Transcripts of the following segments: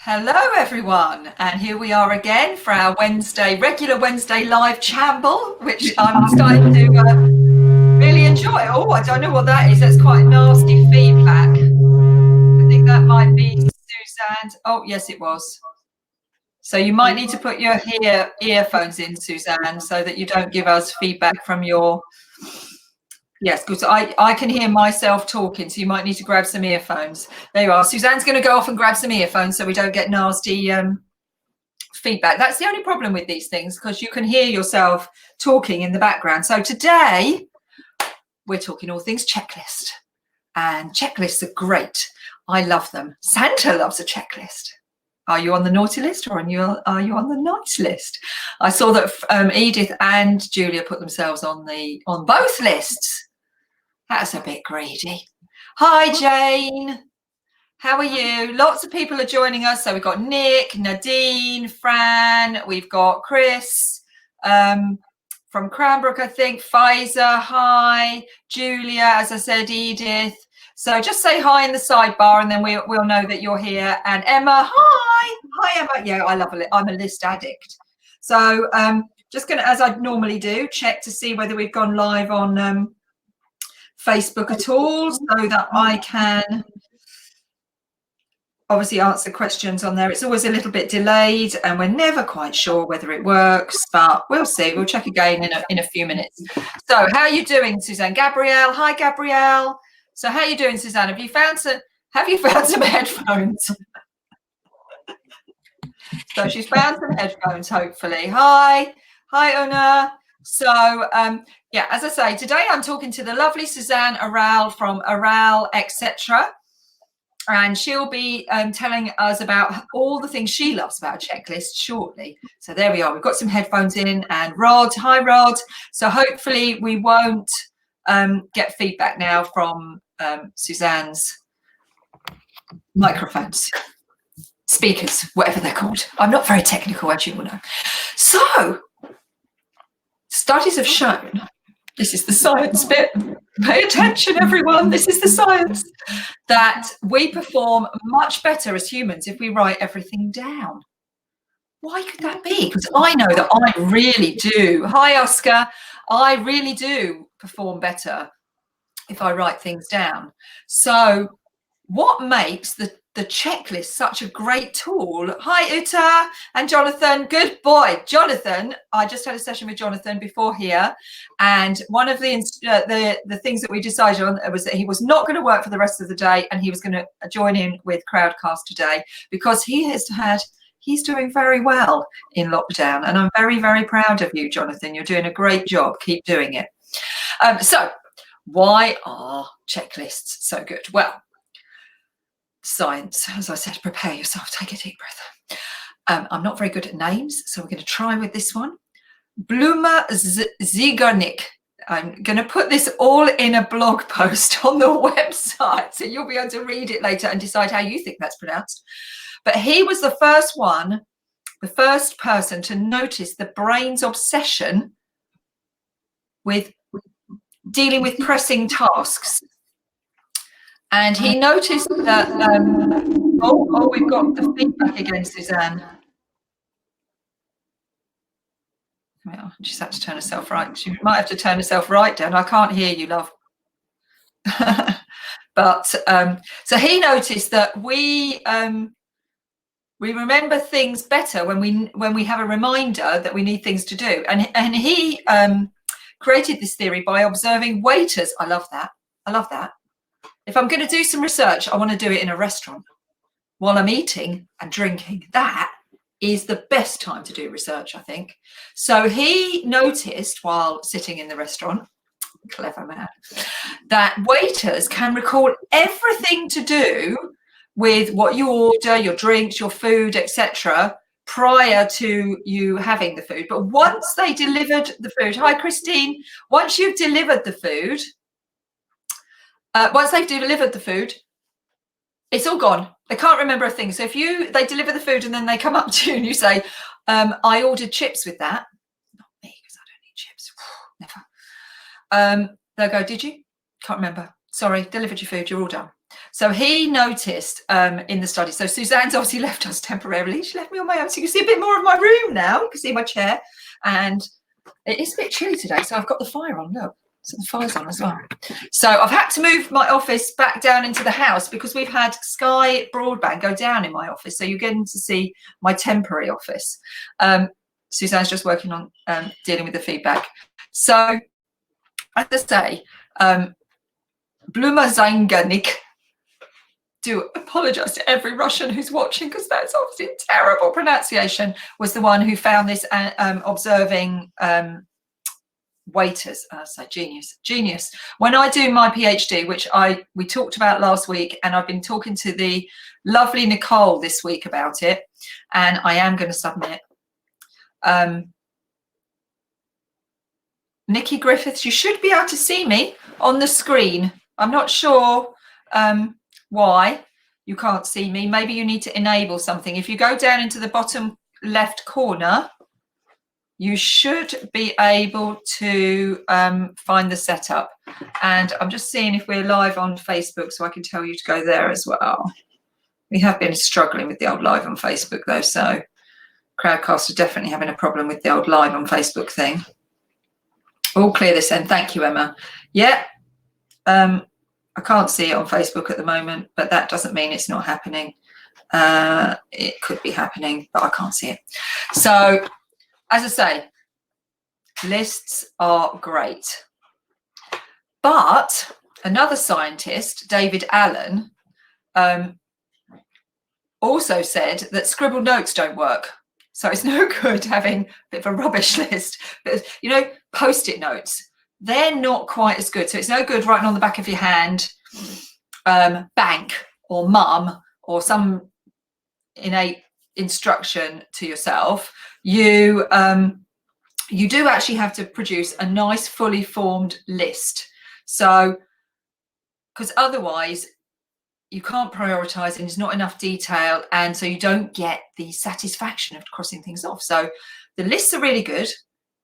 Hello everyone, and here we are again for our regular Wednesday live chamble, which I'm starting to really enjoy. Oh, I don't know what that is. That's quite nasty feedback. I think that might be Suzanne. Oh, yes, it was. So you might need to put your earphones in, Suzanne, so that you don't give us feedback from your... Yes, because I can hear myself talking, so you might need to grab some earphones. There you are. Suzanne's going to go off and grab some earphones so we don't get nasty feedback. That's the only problem with these things, because you can hear yourself talking in the background. So today we're talking all things checklist, and checklists are great. I love them. Santa loves a checklist. Are you on the naughty list or are you on the nice list? I saw that Edith and Julia put themselves on both lists. That's a bit greedy. Hi, Jane. How are you? Lots of people are joining us. So we've got Nick, Nadine, Fran. We've got Chris from Cranbrook, I think. Pfizer, hi. Julia, as I said, Edith. So just say hi in the sidebar and then we'll know that you're here. And Emma, hi. Hi, Emma. Yeah, I love it. I'm a list addict. So just going to, as I normally do, check to see whether we've gone live on Facebook at all, so that I can obviously answer questions on there. It's always a little bit delayed and we're never quite sure whether it works, but we'll see. We'll check again in a few minutes. So how are you doing, Suzanne? Gabrielle, hi, Gabrielle. So how are you doing, Suzanne? Have you found some headphones? So she's found some headphones, hopefully. Hi, Una. So yeah, as I say, today I'm talking to the lovely Suzan Aral from Aral, etc. And she'll be telling us about all the things she loves about a checklist shortly. So there we are. We've got some headphones in, and Rod. Hi, Rod. So hopefully we won't get feedback now from Suzanne's microphones, speakers, whatever they're called. I'm not very technical, as you will know. So studies have shown, this is the science bit, pay attention everyone, this is the science, that we perform much better as humans if we write everything down. Why could that be? Because I know that I really do. Hi, Oscar. I really do perform better if I write things down. So what makes the checklist such a great tool? Hi, Uta and Jonathan. Good boy, Jonathan. I just had a session with Jonathan before here, and one of the things that we decided on was that he was not going to work for the rest of the day, and he was going to join in with Crowdcast today because he's doing very well in lockdown, and I'm very, very proud of you, Jonathan. You're doing a great job. Keep doing it. So why are checklists so good? Well, science, as I said, prepare yourself, take a deep breath. I'm not very good at names, so we're going to try with this one. Bluma Zigarnik. I'm going to put this all in a blog post on the website, so you'll be able to read it later and decide how you think that's pronounced. But he was the first person to notice the brain's obsession with dealing with pressing tasks. And he noticed that, we've got the feedback again, Suzanne. Well, she's had to turn herself right. She might have to turn herself right down. I can't hear you, love. But so he noticed that we remember things better when we have a reminder that we need things to do. And he created this theory by observing waiters. I love that. I love that. If I'm going to do some research, I want to do it in a restaurant while I'm eating and drinking. That is the best time to do research, I think. So he noticed while sitting in the restaurant, clever man, that waiters can recall everything to do with what you order, your drinks, your food, etc., prior to you having the food. But once they delivered the food, hi, Christine, once you've delivered the food, once they've delivered the food, it's all gone. They can't remember a thing. So if they deliver the food and then they come up to you and you say, I ordered chips with that. Not me, because I don't eat chips. Never. They'll go, did you? Can't remember. Sorry, delivered your food. You're all done. So he noticed in the study, so Suzanne's obviously left us temporarily. She left me on my own. So you can see a bit more of my room now. You can see my chair. And it is a bit chilly today. So I've got the fire on, look. So the fire's on as well. So I've had to move my office back down into the house because we've had Sky broadband go down in my office. So you're getting to see my temporary office. Suzanne's just working on dealing with the feedback. So as I say, Blumazanganik, do apologize to every Russian who's watching because that's obviously a terrible pronunciation, was the one who found this observing waiters. So genius. When I do my PhD, which we talked about last week, and I've been talking to the lovely Nicole this week about it, and I am going to submit. Nikki Griffiths, you should be able to see me on the screen. I'm not sure why you can't see me. Maybe you need to enable something. If you go down into the bottom left corner, you should be able to find the setup. And I'm just seeing if we're live on Facebook so I can tell you to go there as well. We have been struggling with the old live on Facebook though, so Crowdcast are definitely having a problem with the old live on Facebook thing. All clear this end. Thank you, Emma. Yeah. I can't see it on Facebook at the moment, but that doesn't mean it's not happening. It could be happening, but I can't see it. So, as I say, lists are great. But another scientist, David Allen, also said that scribbled notes don't work. So it's no good having a bit of a rubbish list. But, you know, Post-it notes, they're not quite as good. So it's no good writing on the back of your hand, bank or mum or some innate instruction to yourself. You do actually have to produce a nice, fully formed list. So, because otherwise you can't prioritize and there's not enough detail, and so you don't get the satisfaction of crossing things off. So the lists are really good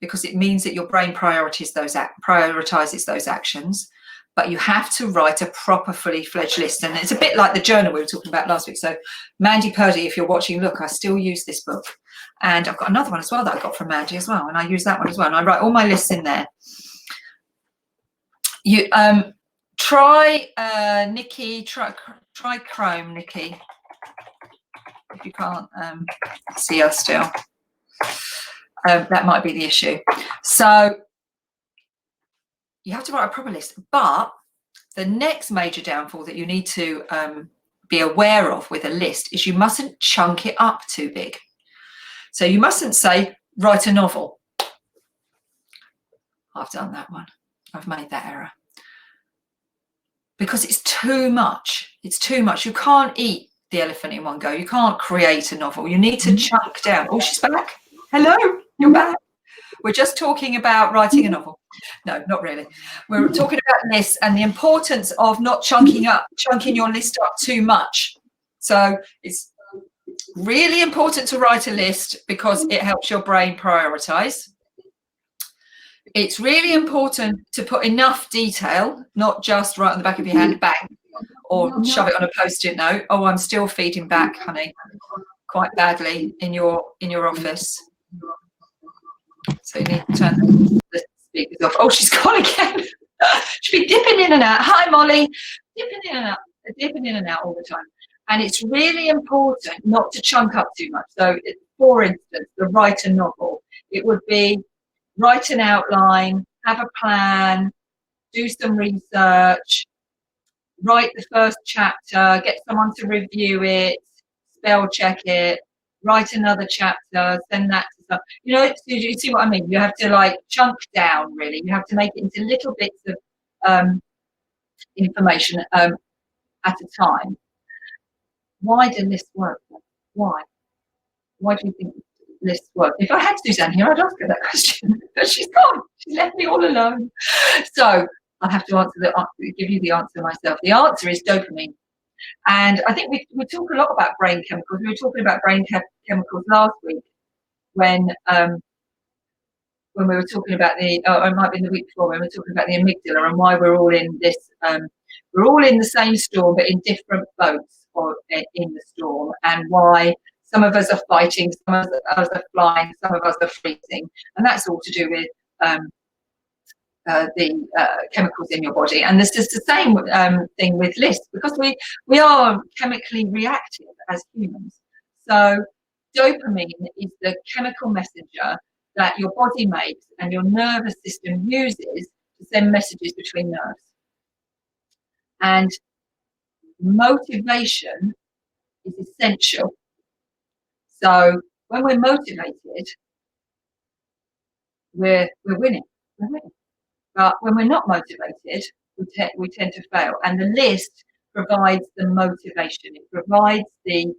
because it means that your brain prioritizes those actions, but you have to write a proper fully fledged list. And it's a bit like the journal we were talking about last week. So Mandy Purdy, if you're watching, look, I still use this book, and I've got another one as well that I got from Mandy as well, and I use that one as well, and I write all my lists in there. You try Nikki, try Chrome, Nikki, if you can't see us still. That might be the issue. So you have to write a proper list. But the next major downfall that you need to be aware of with a list is you mustn't chunk it up too big. So you mustn't say, write a novel. I've done that one. I've made that error. Because it's too much. It's too much. You can't eat the elephant in one go. You can't create a novel. You need to chunk down. Oh, she's back. Hello, you're back. We're just talking about writing a novel. No, not really. We're talking about lists and the importance of not chunking your list up too much. So it's really important to write a list because it helps your brain prioritize. It's really important to put enough detail, not just right on the back of your hand, bang, or shove it on a Post-it note. Oh, I'm still feeding back, honey, quite badly in your office. So you need to turn the speakers off. Oh, she's gone again. She'll be dipping in and out. Hi, Molly. Dipping in and out all the time. And it's really important not to chunk up too much. So, for instance, the write a novel, it would be write an outline, have a plan, do some research, write the first chapter, get someone to review it, spell check it, write another chapter, send that to some. You know, you see what I mean? You have to like chunk down, really. You have to make it into little bits of information at a time. Why do lists work? Why? Why do you think lists work? If I had Suzanne here, I'd ask her that question, but she's gone. She's left me all alone. So I have to give you the answer myself. The answer is dopamine. And I think we talk a lot about brain chemicals. We were talking about brain chemicals last week when when we were talking about or it might be in the week before, when we were talking about the amygdala and why we're all in this, we're all in the same storm, but in different boats or in the storm, and why some of us are fighting, some of us are flying, some of us are freezing, and that's all to do with the chemicals in your body. And this is the same thing with lists, because we are chemically reactive as humans. So dopamine is the chemical messenger that your body makes and your nervous system uses to send messages between nerves. And motivation is essential. So when we're motivated, we're winning. We're winning. But when we're not motivated, we tend to fail. And the list provides the motivation. It provides the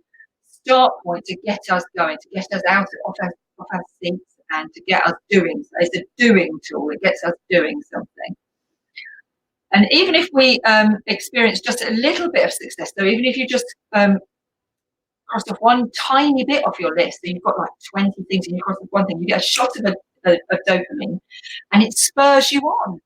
start point to get us going, to get us out of our seats and to get us doing. So it's a doing tool. It gets us doing something. And even if we experience just a little bit of success, so even if you just cross off one tiny bit off your list, so you've got like 20 things and you cross off one thing, you get a shot of dopamine, and it spurs you on.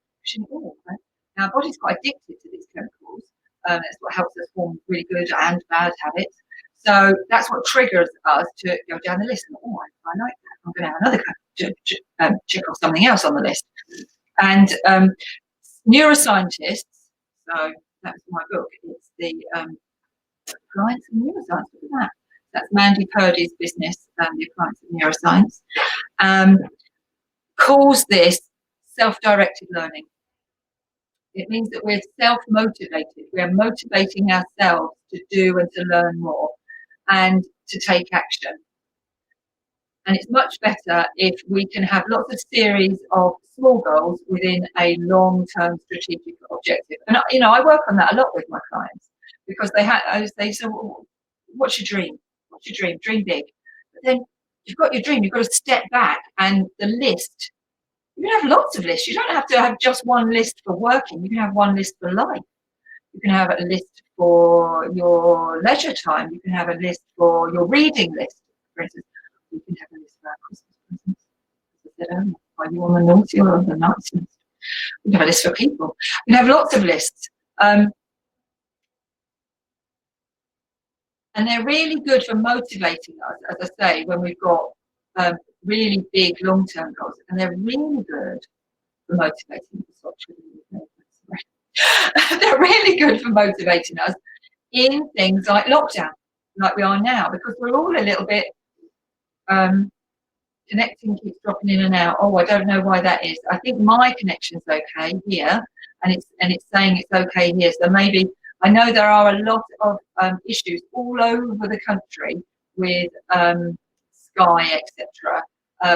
Now, our body's quite addicted to these chemicals. That's what helps us form really good and bad habits. So that's what triggers us to go down the list. And, I like that. I'm going to have another check off something else on the list. And neuroscientists, so that's my book. It's the Appliance of Neuroscience. Look at that. That's Mandy Purdy's business, the Appliance of Neuroscience. Calls this self-directed learning. It means that we're self-motivated. We are motivating ourselves to do and to learn more and to take action. And it's much better if we can have lots of series of small goals within a long-term strategic objective. And I work on that a lot with my clients, because they say, well, what's your dream? What's your dream? Dream big. But then you've got your dream, you've got to step back, and the list, you can have lots of lists. You don't have to have just one list for working. You can have one list for life. You can have a list for your leisure time. You can have a list for your reading list, for instance. You can have a list for our Christmas presents. As I said earlier, are you on the naughty or on the nice list? We can have a list for people. We can have lots of lists. And they're really good for motivating us, as I say, when we've got really big long-term goals. And they're really good for motivating us. They're really good for motivating us in things like lockdown, like we are now, because we're all a little bit connecting keeps dropping in and out. I don't know why that is. I think my connection's okay here, and it's saying it's okay here. So maybe, I know there are a lot of issues all over the country with Sky, etc.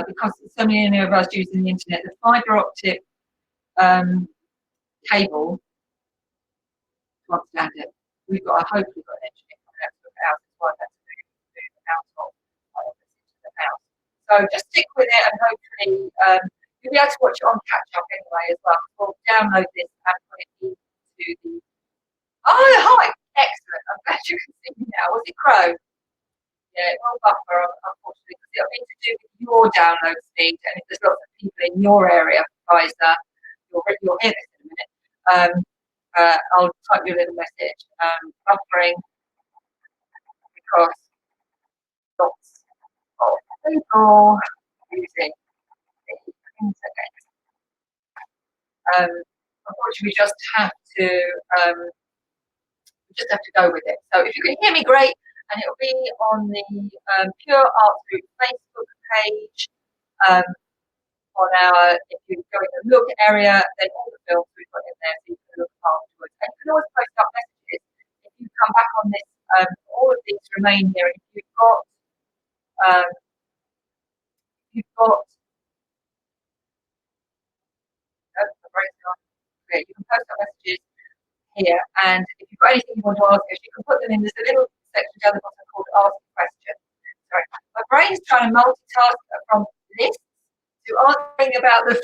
Because so many of us using the internet, the fibre optic cable, can't stand it. Hopefully got an engineer coming out to the house. That's why that's moving out of my office into the house. So just stick with it, and hopefully you'll be able to watch it on catch up anyway as well. We'll download this and put it into the. Oh, hi! Excellent. I'm glad you can see me now. Was it Crow? Yeah, it will buffer, unfortunately, because it'll need to do with your download speed. And if there's lots of people in your area, guys, you'll hear this in a minute. I'll type you a little message. Buffering because lots of people using the internet. Unfortunately, we just have to go with it. So if you can hear me, great. And it'll be on the Pure Art Group Facebook page. On our, if you go in the look area, then all the films we've got in there, so you can look afterwards. And you can always post up messages. If you come back on this, all of these remain here. If you've got you can post up messages here, and if you've got anything you want to ask us, you can put them in. There's a little section down the bottom called Ask a Question. Sorry, my brain's trying to multitask from lists to answering about the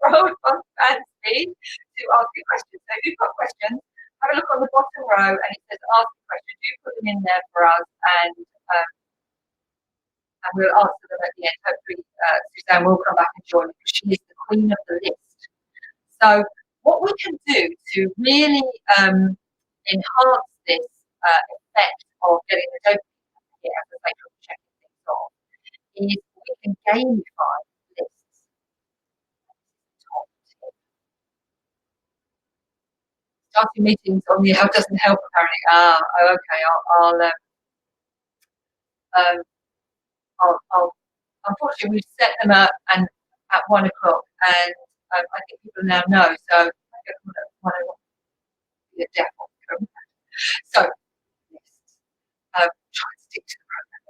role of fancy to asking questions. So if you've got questions, have a look on the bottom row, and it says Ask a Question. Do put them in there for us, and we'll answer them at the end. Hopefully, Suzanne will come back and join because she is the queen of the list. So, what we can do to really enhance this effect of getting the dopamine here, as I say, from checking things off, is we can gamify lists. Top tip. Starting meetings on the app doesn't help apparently. Okay. I'll unfortunately we've set them up and at 1 o'clock, and I think people now know. So I don't want to be a devil. So yes, try and stick to the program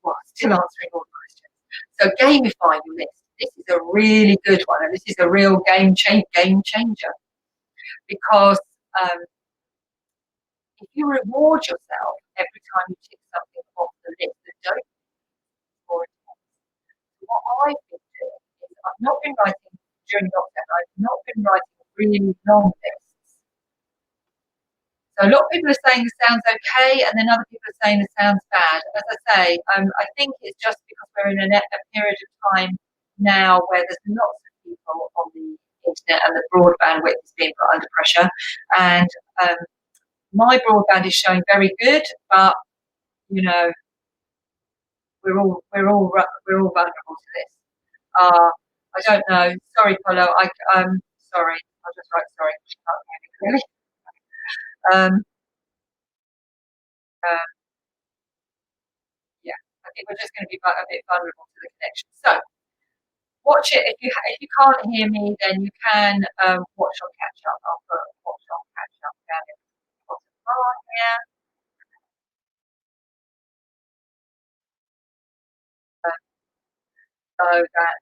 while still answering all the questions. So gamify your list. This is a really good one, and this is a real game changer because if you reward yourself every time you tick something off the list that don't more intense. What I've been doing is I've not been writing during lockdown, I've not been writing really long lists. So a lot of people are saying this sounds okay, and then other people are saying this sounds bad. As I say, I think it's just because we're in a period of time now where there's lots of people on the internet and the broadband width is being put under pressure. And my broadband is showing very good, but you know, we're all vulnerable to this. I don't know. Sorry, Polo. Sorry. I'll just write sorry. She can't hear me clearly. Yeah, I think we're just going to be a bit vulnerable to the connection. So watch it. If you can't hear me, then you can watch on catch up. I'll put watch on catch up down in the bottom bar here. So that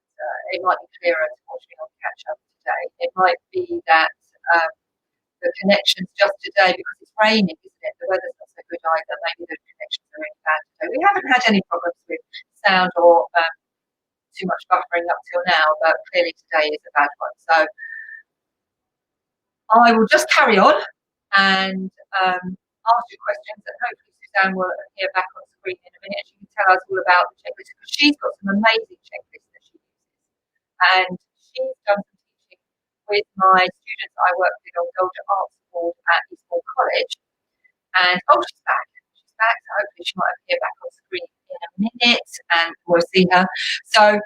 it might be clearer to watch me on catch up today. It might be that the connections just today, because it's raining, isn't it? The weather's not so good either. Maybe the connections are really bad today. We haven't had any problems with sound or too much buffering up till now, but clearly today is a bad one. So I will just carry on and ask you questions, and hopefully Suzanne will appear back on screen in a minute and she can tell us all about the checklist, because she's got some amazing checklists that she uses. And she's done some teaching with my students I work with on Golden Arts Board at Eastbourne College. And she's back. She's back, so hopefully she might appear back on screen in a minute and we'll see her. So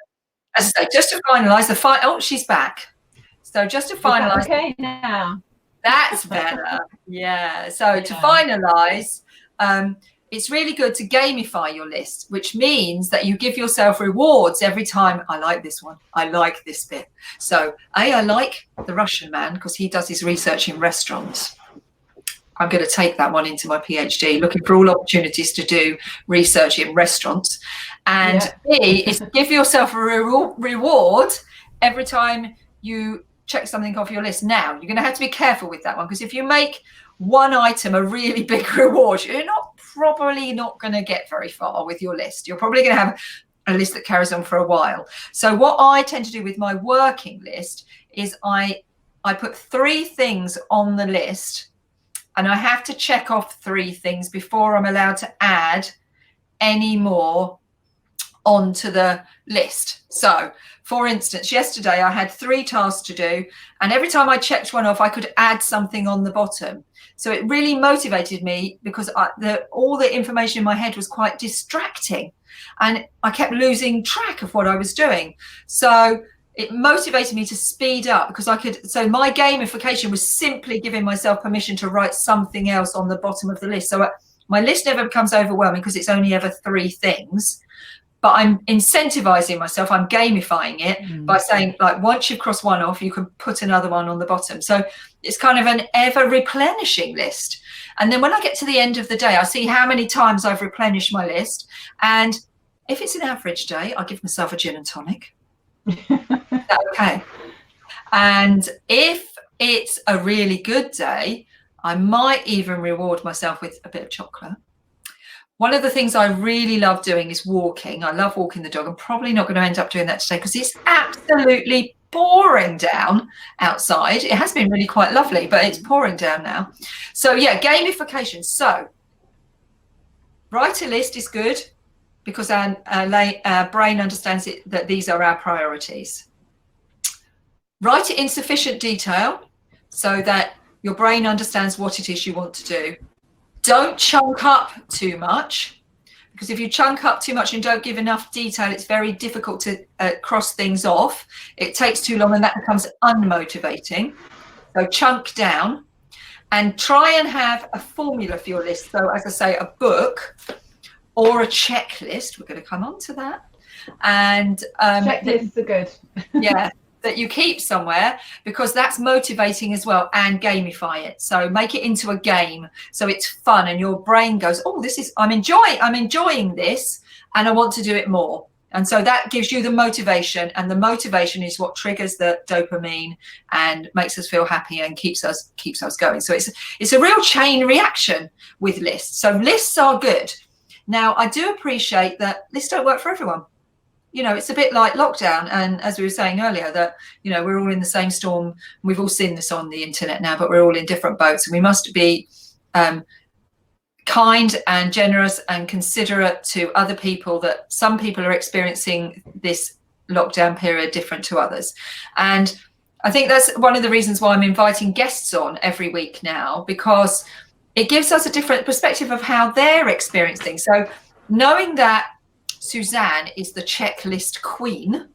as I say, just to finalise she's back. So just to finalise. Okay now. That's better. Yeah. So to finalise, it's really good to gamify your list, which means that you give yourself rewards every time. I like this one. I like this bit. So I like the Russian man because he does his research in restaurants. I'm going to take that one into my PhD, looking for all opportunities to do research in restaurants. And B is give yourself a reward every time you check something off your list. Now, you're going to have to be careful with that one, because if you make one item a really big reward, you're probably not going to get very far with your list. You're probably going to have a list that carries on for a while. So what I tend to do with my working list is I put 3 things on the list, and I have to check off 3 things before I'm allowed to add any more onto the list. So for instance, yesterday I had 3 tasks to do, and every time I checked one off, I could add something on the bottom. So it really motivated me, because all the information in my head was quite distracting and I kept losing track of what I was doing. So it motivated me to speed up, because so my gamification was simply giving myself permission to write something else on the bottom of the list. So my list never becomes overwhelming because it's only ever 3 things. But I'm incentivizing myself, I'm gamifying it by saying, like, once you've crossed one off, you can put another one on the bottom. So it's kind of an ever replenishing list. And then when I get to the end of the day, I see how many times I've replenished my list. And if it's an average day, I give myself a gin and tonic. Is that okay? And if it's a really good day, I might even reward myself with a bit of chocolate. One of the things I really love doing is walking. I love walking the dog. I'm probably not going to end up doing that today because it's absolutely pouring down outside. It has been really quite lovely, but it's pouring down now. So yeah, gamification. So write a list is good, because our brain understands that these are our priorities. Write it in sufficient detail so that your brain understands what it is you want to do. Don't chunk up too much, because if you chunk up too much and don't give enough detail, it's very difficult to cross things off. It takes too long and that becomes unmotivating. So chunk down and try and have a formula for your list. So as I say, a book or a checklist, we're going to come on to that. And checklists are good. Yeah, that you keep somewhere, because that's motivating as well, and gamify it. So make it into a game so it's fun and your brain goes, oh, I'm enjoying this and I want to do it more. And so that gives you the motivation, and the motivation is what triggers the dopamine and makes us feel happy and keeps us going. So it's a real chain reaction with lists. So lists are good. Now, I do appreciate that lists don't work for everyone. You know, it's a bit like lockdown, and as we were saying earlier, that, you know, we're all in the same storm. We've all seen this on the internet now, but we're all in different boats, and we must be kind and generous and considerate to other people, that some people are experiencing this lockdown period different to others. And I think that's one of the reasons why I'm inviting guests on every week now, because it gives us a different perspective of how they're experiencing. So knowing that Suzanne is the checklist queen,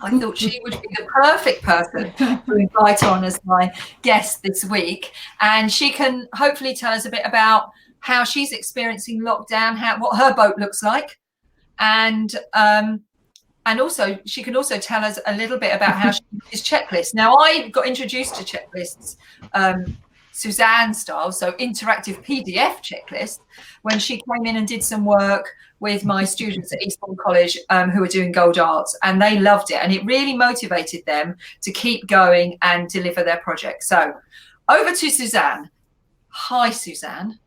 I thought she would be the perfect person to invite on as my guest this week. And she can hopefully tell us a bit about how she's experiencing lockdown, what her boat looks like. And also she can also tell us a little bit about how she uses checklists. Now, I got introduced to checklists Suzanne style, so interactive PDF checklist, when she came in and did some work with my students at Eastbourne College who were doing gold arts, and they loved it, and it really motivated them to keep going and deliver their project. So over to Suzanne. Hi, Suzanne.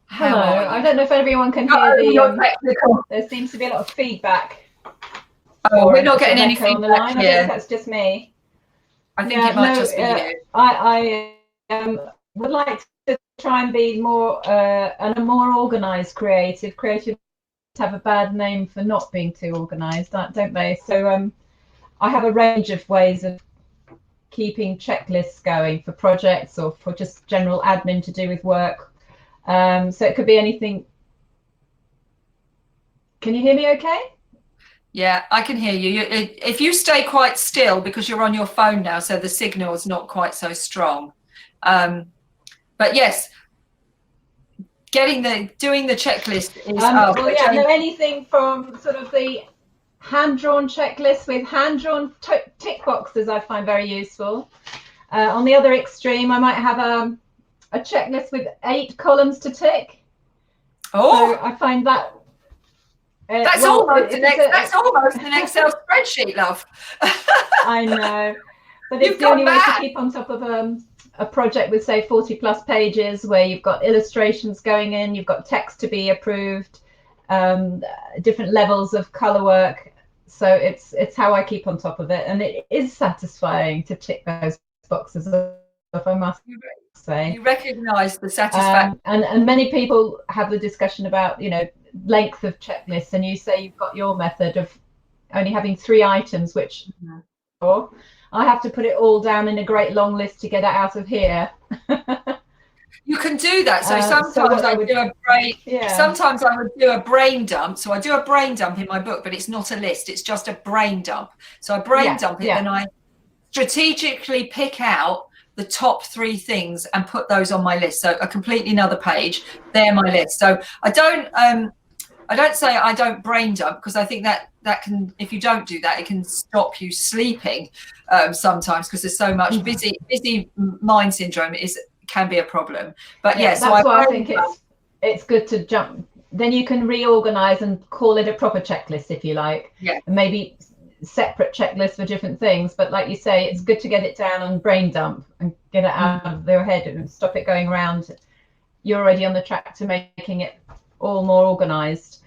Hello. I don't know if everyone can hear there seems to be a lot of feedback. Oh, we're not getting any feedback on the line. here. I think that's just me. I think it might just be you. I would like to try and be more and a more organised creative. Creatives have a bad name for not being too organised, don't they? So I have a range of ways of keeping checklists going for projects or for just general admin to do with work. So it could be anything. Can you hear me okay? Yeah, I can hear you. If you stay quite still, because you're on your phone now, so the signal is not quite so strong. But yes, doing the checklist is anything from sort of the hand-drawn checklist with hand-drawn tick boxes I find very useful. On the other extreme, I might have a checklist with 8 columns to tick. Oh, so I find that that's almost an Excel spreadsheet, love. I know, but it's the only way to keep on top of a project with, say, 40 plus pages, where you've got illustrations going in, you've got text to be approved, different levels of color work. So it's how I keep on top of it, and it is satisfying to tick those boxes off, I must say. You recognize the satisfaction. And many people have the discussion about, you know, length of checklists, and you say you've got your method of only having 3 items, which I have to put it all down in a great long list to get it out of here. You can do that. So sometimes I would do a brain. Yeah. Sometimes I would do a brain dump. So I do a brain dump in my book, but it's not a list. It's just a brain dump. So I brain dump it, and I strategically pick out the top 3 things and put those on my list. So a completely another page. They're my list. So I don't say I don't brain dump, because I think that can, if you don't do that, it can stop you sleeping sometimes, because there's so much busy mind syndrome can be a problem. But that's why I think it's good to jump. Then you can reorganize and call it a proper checklist, if you like. Yeah. And maybe separate checklists for different things. But like you say, it's good to get it down on brain dump and get it out of their head and stop it going around. You're already on the track to making it all more organized.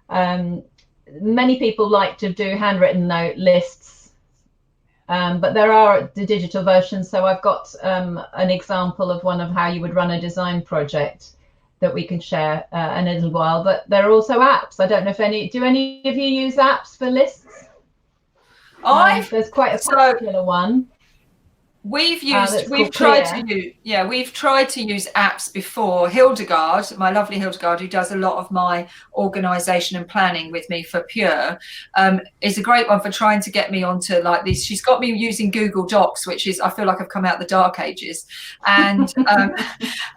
Many people like to do handwritten note lists, but there are the digital versions. So I've got an example of one of how you would run a design project, that we can share in a little while. But there are also apps. I don't know if do any of you use apps for lists? There's quite a popular one. We've tried to use apps before. Hildegard, my lovely Hildegard, who does a lot of my organisation and planning with me for Pure, is a great one for trying to get me onto like this. She's got me using Google Docs, which is, I feel like I've come out the dark ages, and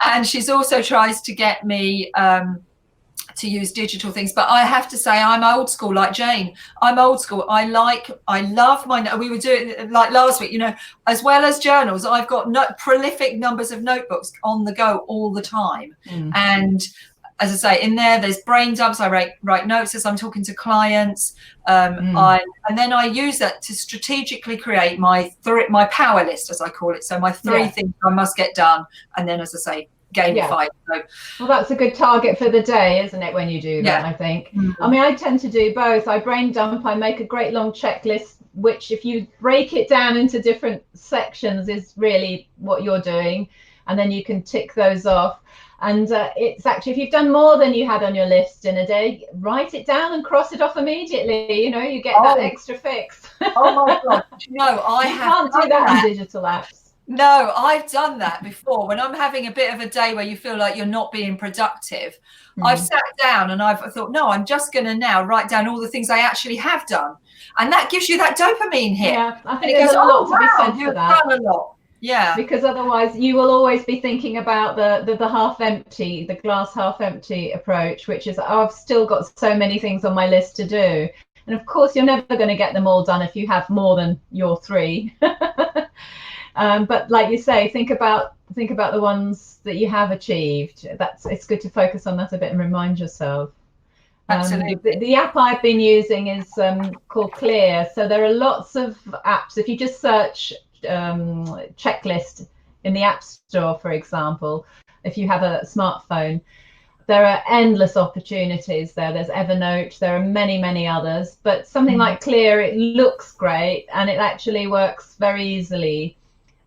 and she's also tries to get me to use digital things. But I have to say, I'm old school like Jane. I'm old school. I love we were doing like last week, you know, as well as journals, I've got prolific numbers of notebooks on the go all the time. And as I say, in there's brain dumps. I write notes as I'm talking to clients. And then I use that to strategically create my power list, as I call it. So my three things I must get done. And then, as I say, gamified. So, well, that's a good target for the day, isn't it, when you do that? I think. I mean, I tend to do both. I brain dump. I make a great long checklist, which if you break it down into different sections is really what you're doing, and then you can tick those off. And it's actually, if you've done more than you had on your list in a day, write it down and cross it off immediately. You know, you get that extra fix. Oh my God. No, can't do that on digital apps. No, I've done that before. When I'm having a bit of a day where you feel like you're not being productive, I've sat down and I've thought, no, I'm just going to now write down all the things I actually have done. And that gives you that dopamine hit. Yeah, I think there's a lot to be said for that. Done a lot. Yeah. Because otherwise you will always be thinking about the half empty, the glass half empty approach, which is, I've still got so many things on my list to do. And of course, you're never going to get them all done if you have more than your three. But like you say, think about the ones that you have achieved. It's good to focus on that a bit and remind yourself. Absolutely. The app I've been using is called Clear. So there are lots of apps. If you just search checklist in the App Store, for example, if you have a smartphone, there are endless opportunities there. There's Evernote, there are many, many others. But something like Clear, it looks great and it actually works very easily.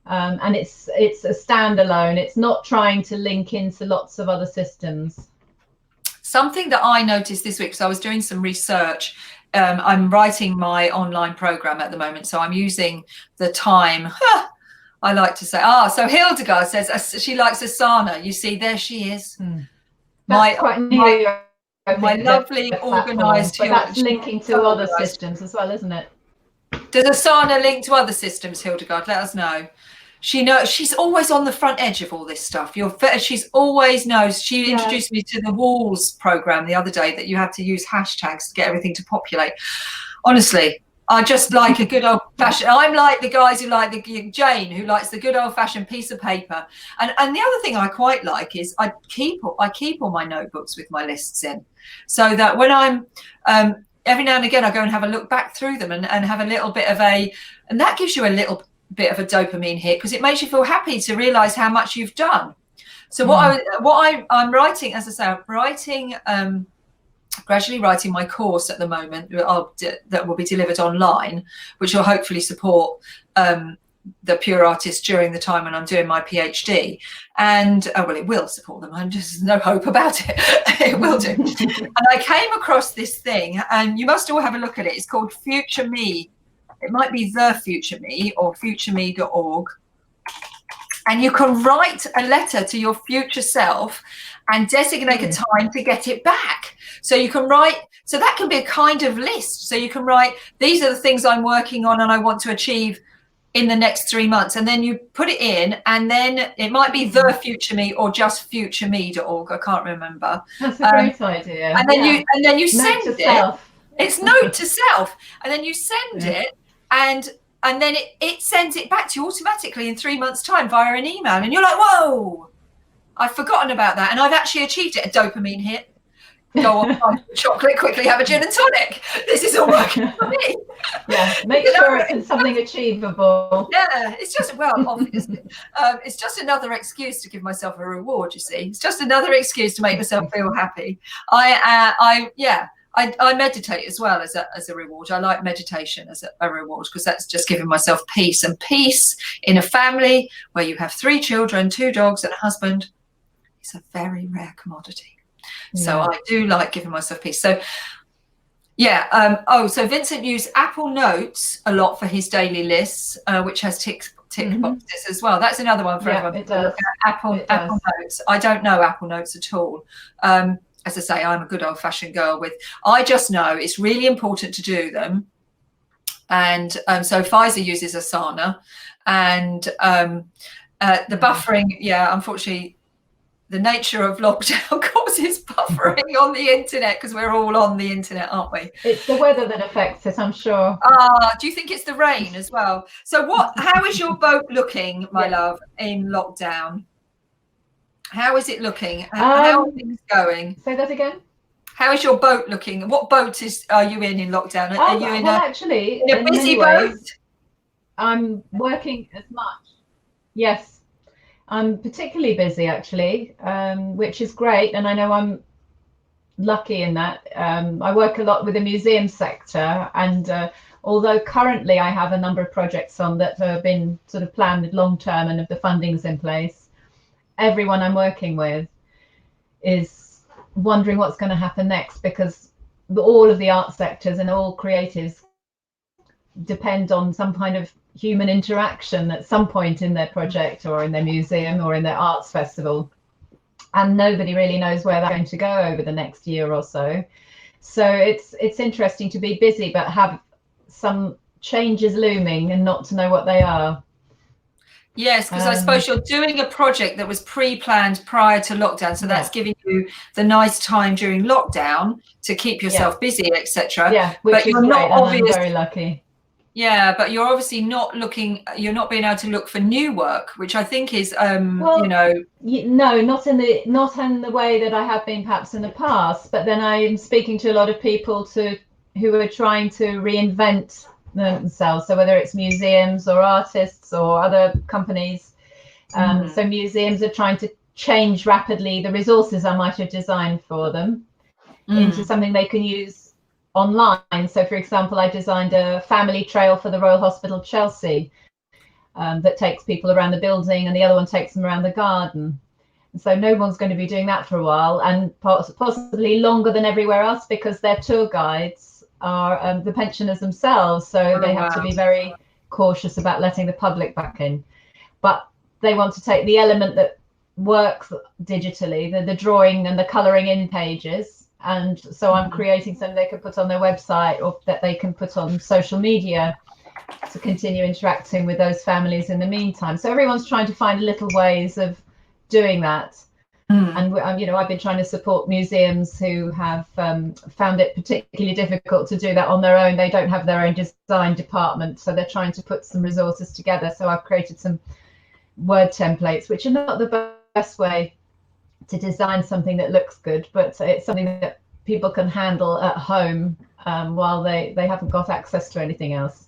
And it's a standalone. It's not trying to link into lots of other systems. Something that I noticed this week, because I was doing some research. I'm writing my online program at the moment, so I'm using the time. I like to say, so Hildegard says she likes Asana. You see, there she is. That's quite new. My lovely organised. But that's linking to other systems as well, isn't it? Does Asana link to other systems, Hildegard? Let us know. She knows, she's always on the front edge of all this stuff. She's always knows. She introduced me to the Walls program the other day, that you have to use hashtags to get everything to populate. Honestly, I just like a good old fashioned. I'm like the guys who like Jane, who likes the good old fashioned piece of paper. And the other thing I quite like is I keep all my notebooks with my lists in, so that when I'm every now and again I go and have a look back through them and have a little bit of and that gives you a little bit of a dopamine hit, because it makes you feel happy to realize how much you've done. So I'm writing, as I say, I'm writing gradually writing my course at the moment that will be delivered online, which will hopefully support the Pure Artists during the time when I'm doing my PhD. And it will support them. There's no hope about it. It will do. And I came across this thing, and you must all have a look at it. It's called Future Me. It might be The Future Me or futureme.org. And you can write a letter to your future self and designate a time to get it back. So you can write, so that can be a kind of list. So you can write, these are the things I'm working on and I want to achieve in the next 3 months. And then you put it in, and then it might be The Future Me or just futureme.org. I can't remember. That's a great idea. And then you send it. Self. It's note to self. And then you send it. And then it sends it back to you automatically in 3 months' time via an email. And you're like, whoa, I've forgotten about that. And I've actually achieved it. A dopamine hit. Go on, find chocolate, quickly have a gin and tonic. This is all working for me. Yeah, make sure it's something achievable. Yeah, it's just, obviously, it's just another excuse to give myself a reward, you see. It's just another excuse to make myself feel happy. I meditate as well as a reward. I like meditation as a reward, because that's just giving myself peace. And peace in a family where you have 3 children, 2 dogs and a husband is a very rare commodity. So I do like giving myself peace. So yeah. So Vincent used Apple Notes a lot for his daily lists, which has tick boxes as well. That's another one for everyone. It does. Apple Notes. I don't know Apple Notes at all. As I say, I'm a good old-fashioned girl I just know it's really important to do them. And so Pfizer uses Asana, and the buffering, unfortunately, the nature of lockdown causes buffering on the internet, because we're all on the internet, aren't we? It's the weather that affects it, I'm sure. Do you think it's the rain as well? So how is your boat looking, my love, in lockdown? How is it looking? How are things going? Say that again. How is your boat looking? What boat are you in lockdown? Are you in a busy boat? I'm working as much. Yes. I'm particularly busy, actually, which is great. And I know I'm lucky in that. I work a lot with the museum sector. And although currently I have a number of projects on that have been sort of planned long term and if the funding's in place, everyone I'm working with is wondering what's going to happen next, because all of the art sectors and all creatives depend on some kind of human interaction at some point in their project or in their museum or in their arts festival, and nobody really knows where that's going to go over the next year or so. So it's interesting to be busy but have some changes looming and not to know what they are. Yes, because I suppose you're doing a project that was pre-planned prior to lockdown, so that's giving you the nice time during lockdown to keep yourself busy, etc. Yeah, which is great, and I'm very lucky. Yeah, but you're obviously not being able to look for new work, which I think is, no, not in the way that I have been perhaps in the past. But then I'm speaking to a lot of people who are trying to reinvent themselves. So whether it's museums or artists or other companies, so museums are trying to change rapidly the resources I might have designed for them into something they can use online. So for example, I designed a family trail for the Royal Hospital Chelsea that takes people around the building, and the other one takes them around the garden. And so no one's going to be doing that for a while, and possibly longer than everywhere else, because their tour guides are the pensioners themselves, so they have to be very cautious about letting the public back in. But they want to take the element that works digitally, the drawing and the colouring in pages, and so I'm creating something they can put on their website or that they can put on social media to continue interacting with those families in the meantime. So everyone's trying to find little ways of doing that. And I've been trying to support museums who have found it particularly difficult to do that on their own. They don't have their own design department, so they're trying to put some resources together. So I've created some word templates, which are not the best way to design something that looks good, but it's something that people can handle at home while they haven't got access to anything else.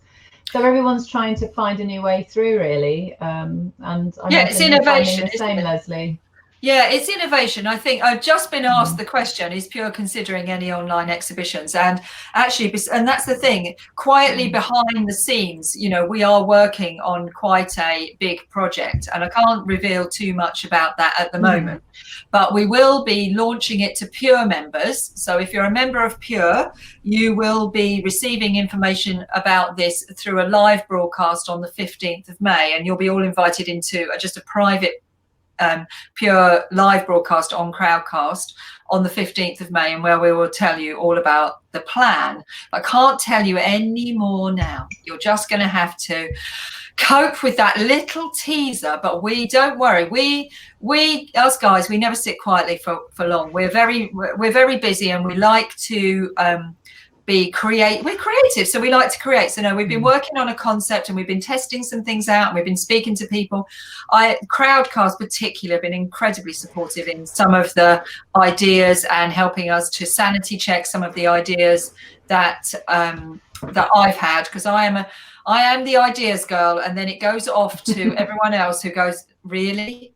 So everyone's trying to find a new way through, really. And it's innovation, the same, Lesley. Yeah, it's innovation. I think I've just been asked the question, is Pure considering any online exhibitions? And actually, and that's the thing, quietly behind the scenes, we are working on quite a big project, and I can't reveal too much about that at the moment, but we will be launching it to Pure members. So if you're a member of Pure, you will be receiving information about this through a live broadcast on the 15th of May, and you'll be all invited into just a private Pure live broadcast on Crowdcast on the 15th of May, and where we will tell you all about the plan. I can't tell you any more now. You're just going to have to cope with that little teaser, but don't worry, us guys, we never sit quietly for long. We're very busy, and we like to we're creative, so we like to create. So no, we've been working on a concept, and we've been testing some things out, and we've been speaking to people. Crowdcast particularly have been incredibly supportive in some of the ideas and helping us to sanity check some of the ideas that I've had, because I am the ideas girl, and then it goes off to everyone else who goes, really?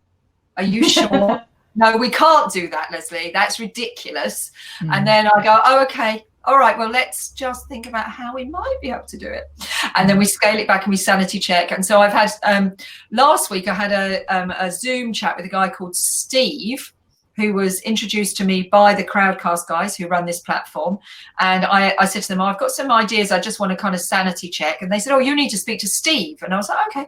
Are you sure? No, we can't do that, Lesley. That's ridiculous. And then I go, oh, okay. All right, well, let's just think about how we might be able to do it. And then we scale it back and we sanity check. And so I've had, last week I had a Zoom chat with a guy called Steve, who was introduced to me by the Crowdcast guys who run this platform. And I said to them, I've got some ideas. I just want to kind of sanity check. And they said, oh, you need to speak to Steve. And I was like, okay.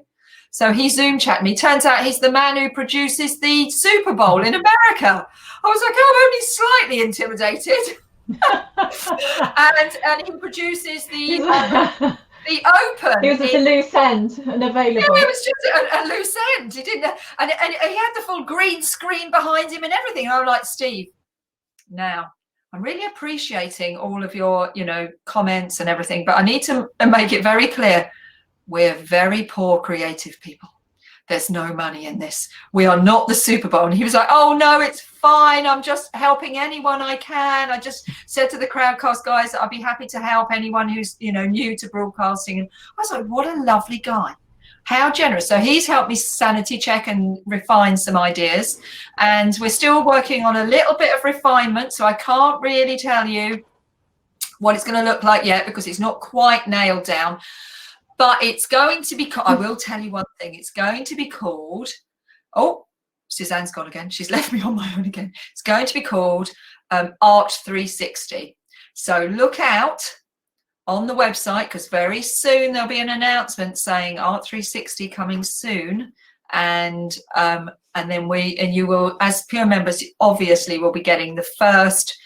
So he Zoom chatted me. Turns out he's the man who produces the Super Bowl in America. I was like, oh, I'm only slightly intimidated. and he produces the Open. He was at a loose end and available. Yeah, it was just a loose end. He didn't, and he had the full green screen behind him and everything. And I'm like, Steve, now I'm really appreciating all of your, comments and everything, but I need to make it very clear. We're very poor creative people. There's no money in this. We are not the Super Bowl. And he was like, oh, no, it's fine. I'm just helping anyone I can. I just said to the Crowdcast guys that I'd be happy to help anyone who's, new to broadcasting. And I was like, what a lovely guy. How generous. So he's helped me sanity check and refine some ideas. And we're still working on a little bit of refinement. So I can't really tell you what it's going to look like yet because it's not quite nailed down. But it's going to be, I will tell you one thing, it's going to be called, oh, Suzanne's gone again. She's left me on my own again. It's going to be called Art 360. So look out on the website because very soon there'll be an announcement saying Art 360 coming soon. And then you will, as Pure members, obviously will be getting the first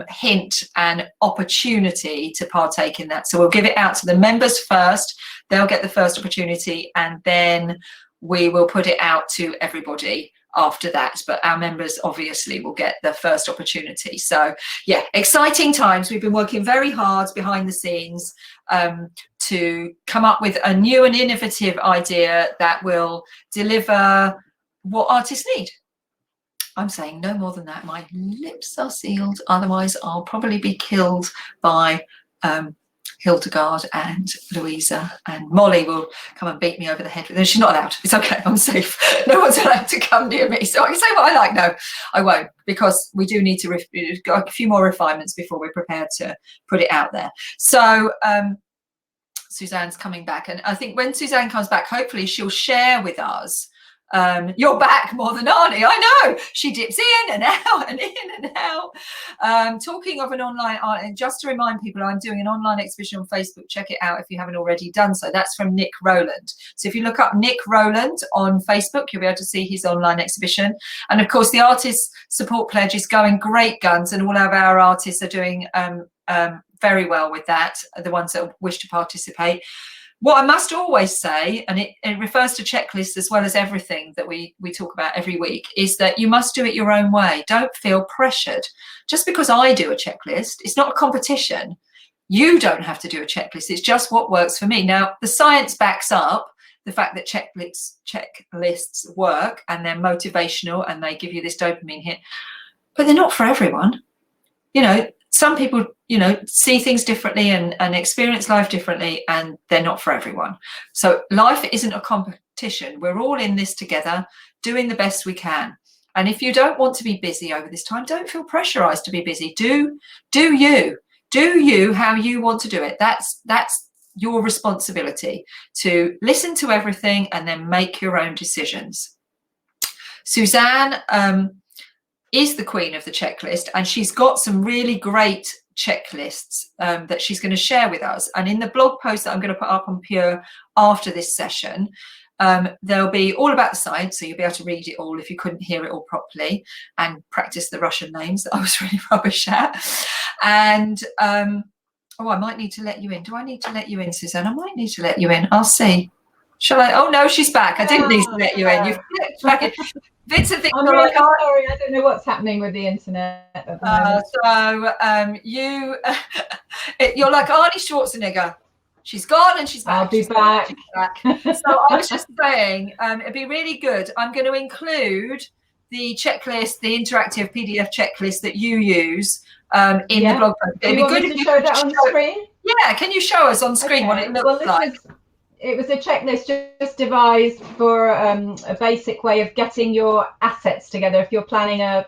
hint and opportunity to partake in that. So we'll give it out to the members first. They'll get the first opportunity and then we will put it out to everybody after that. But our members obviously will get the first opportunity. So yeah, exciting times. We've been working very hard behind the scenes to come up with a new and innovative idea that will deliver what artists need. I'm saying no more than that. My lips are sealed. Otherwise, I'll probably be killed by Hildegard and Louisa, and Molly will come and beat me over the head with it. She's not allowed. It's okay. I'm safe. No one's allowed to come near me. So I can say what I like. No, I won't, because we do need to got a few more refinements before we're prepared to put it out there. So Suzanne's coming back. And I think when Suzanne comes back, hopefully she'll share with us. You're back more than Arnie. I know. She dips in and out and in and out. Talking of an online art, and just to remind people, I'm doing an online exhibition on Facebook. Check it out if you haven't already done so. That's from Nick Rowland. So if you look up Nick Rowland on Facebook, you'll be able to see his online exhibition. And of course, the Artist Support Pledge is going great guns, and all of our artists are doing very well with that, the ones that wish to participate. What I must always say, and it refers to checklists as well as everything that we talk about every week, is that you must do it your own way. Don't feel pressured. Just because I do a checklist, it's not a competition. You don't have to do a checklist. It's just what works for me. Now, the science backs up the fact that checklists work and they're motivational and they give you this dopamine hit, but they're not for everyone. Some people, see things differently and experience life differently, and they're not for everyone. So life isn't a competition. We're all in this together, doing the best we can. And if you don't want to be busy over this time, don't feel pressurized to be busy. Do you how you want to do it. That's your responsibility to listen to everything and then make your own decisions. Suzanne is the queen of the checklist, and she's got some really great checklists that she's going to share with us. And in the blog post that I'm going to put up on Pure after this session, there'll be all about the science, so you'll be able to read it all if you couldn't hear it all properly, and practice the Russian names that I was really rubbish at. And I might need to let you in. Do I need to let you in, Suzanne? I might need to let you in. I'll see. Shall I? Oh no, she's back. I didn't need to let you in. You've flipped back in. Vincent thinks I'm really sorry. I don't know what's happening with the internet at the moment. You're like Arnie Schwarzenegger. She's gone and she's back. I'll be back. So I was just saying, it'd be really good. I'm going to include the checklist, the interactive PDF checklist that you use in the blog post. It'd be good if you show that on screen. Yeah, can you show us on screen what it looks like? It was a checklist just devised for a basic way of getting your assets together if you're planning a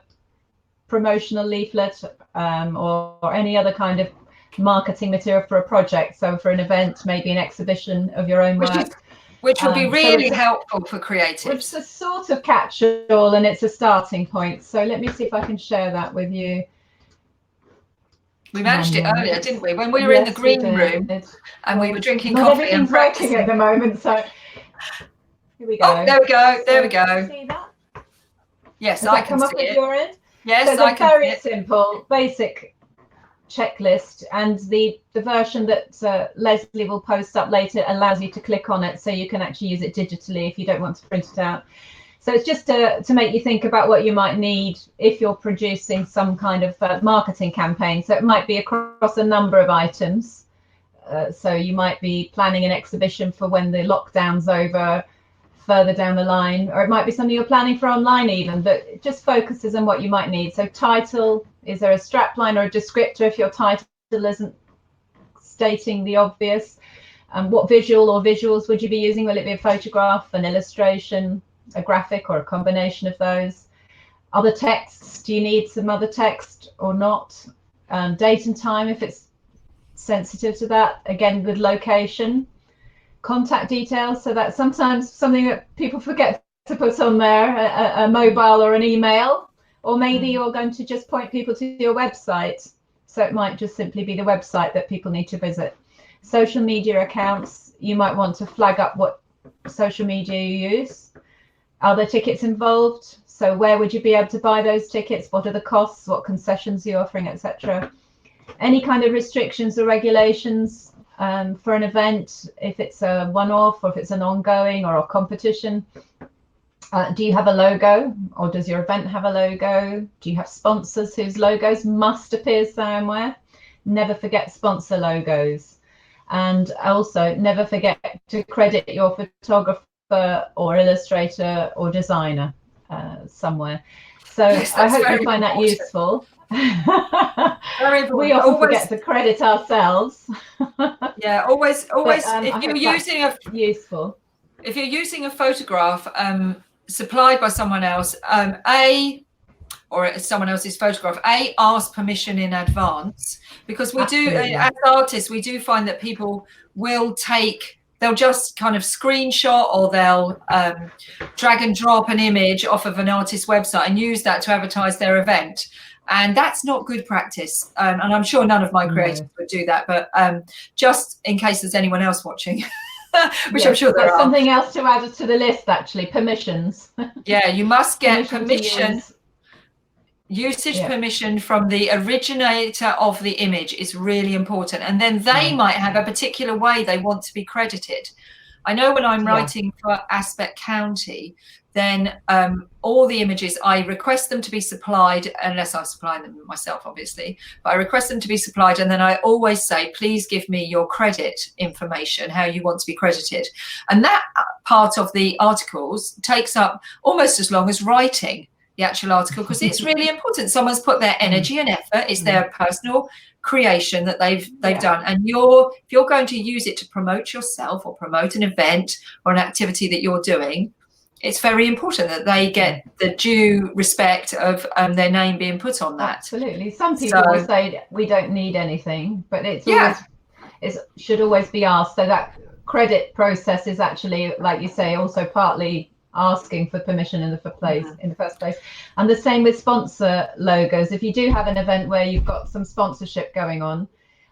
promotional leaflet or any other kind of marketing material for a project. So for an event, maybe an exhibition of your own work. Which will be really helpful for creatives. It's a sort of catch-all, and it's a starting point. So let me see if I can share that with you. We managed it earlier, didn't we? When we were in the green room and we were drinking coffee. Everything's working at the moment, so here we go. Oh, there we go. There we go. See that? Yes, I can see it. Come up at your end? Yes, I can. Very simple, basic checklist, and the version that Lesley will post up later allows you to click on it, so you can actually use it digitally if you don't want to print it out. So it's just to make you think about what you might need if you're producing some kind of marketing campaign. So it might be across a number of items. So you might be planning an exhibition for when the lockdown's over, further down the line, or it might be something you're planning for online even, but it just focuses on what you might need. So title, is there a strapline or a descriptor if your title isn't stating the obvious? What visual or visuals would you be using? Will it be a photograph, an illustration, a graphic, or a combination of those? Other texts, do you need some other text or not? Date and time, if it's sensitive to that, again with location. Contact details, so that's sometimes something that people forget to put on there, a mobile or an email, or maybe you're going to just point people to your website, so it might just simply be the website that people need to visit. Social media accounts, you might want to flag up what social media you use. Are there tickets involved? So where would you be able to buy those tickets? What are the costs? What concessions you're offering, etc. Any kind of restrictions or regulations for an event, if it's a one-off or if it's an ongoing or a competition. Do you have a logo, or does your event have a logo? Do you have sponsors whose logos must appear somewhere? Never forget sponsor logos. And also never forget to credit your photographer or illustrator or designer somewhere. So yes, I hope you find that useful. We often forget to credit ourselves. Yeah, always. But, if you're using a photograph supplied by someone else, or someone else's photograph, ask permission in advance, because we Absolutely. Do, as artists, we do find that people will they'll just kind of screenshot, or they'll drag and drop an image off of an artist's website and use that to advertise their event. And that's not good practice. And I'm sure none of my creators would do that, but just in case there's anyone else watching, which yes, I'm sure there are. Something else to add to the list, actually, permissions. Yeah, you must get permission. Usage permission from the originator of the image is really important. And then they might have a particular way they want to be credited. I know when I'm writing for Aspect County, then all the images, I request them to be supplied, unless I supply them myself, obviously, but I request them to be supplied. And then I always say, please give me your credit information, how you want to be credited. And that part of the articles takes up almost as long as writing the actual article, because it's really important. Someone's put their energy and effort. It's their personal creation that they've done, and if you're going to use it to promote yourself or promote an event or an activity that you're doing, it's very important that they get the due respect of their name being put on that. Absolutely. Some people will say we don't need anything, but it's always, it should always be asked. So that credit process is actually, like you say, also partly asking for permission in the first place. And the same with sponsor logos. If you do have an event where you've got some sponsorship going on,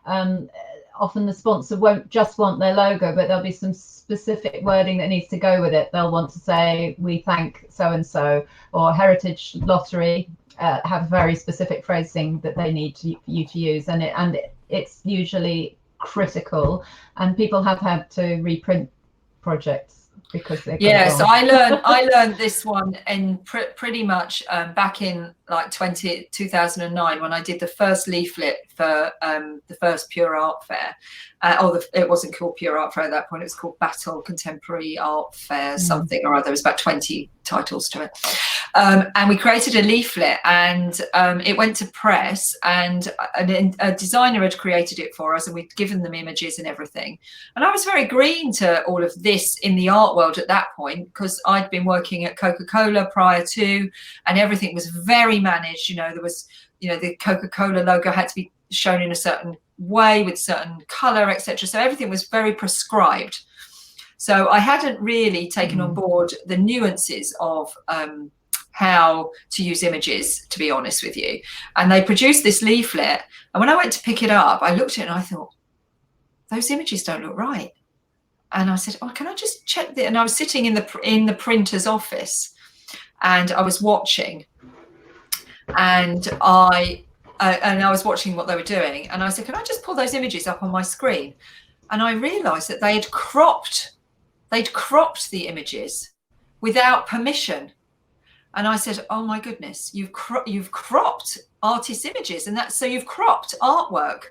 often the sponsor won't just want their logo, but there'll be some specific wording that needs to go with it. They'll want to say, we thank so-and-so, or Heritage Lottery have very specific phrasing that they need you to use, and it's usually critical, and people have had to reprint projects because they're so I learned this one in pretty much back in like 2009 when I did the first leaflet for the first Pure Art Fair. It wasn't called Pure Art Fair at that point, it was called Battle Contemporary Art Fair something or other. There was about 20 titles to it, and we created a leaflet, and it went to press, and a designer had created it for us, and we'd given them images and everything. And I was very green to all of this in the art world at that point, because I'd been working at Coca-Cola prior to, and everything was very managed. There was, the Coca-Cola logo had to be shown in a certain way with certain color, etc. So everything was very prescribed. So I hadn't really taken on board the nuances of how to use images, to be honest with you. And they produced this leaflet, and when I went to pick it up, I looked at it and I thought, those images don't look right. And I said, oh, can I just check that? And I was sitting in the printer's office, and I was watching, and I was watching what they were doing, and I said, can I just pull those images up on my screen? And I realized that they'd cropped the images without permission. And I said, oh my goodness, you've cropped artists' images, and so you've cropped artwork.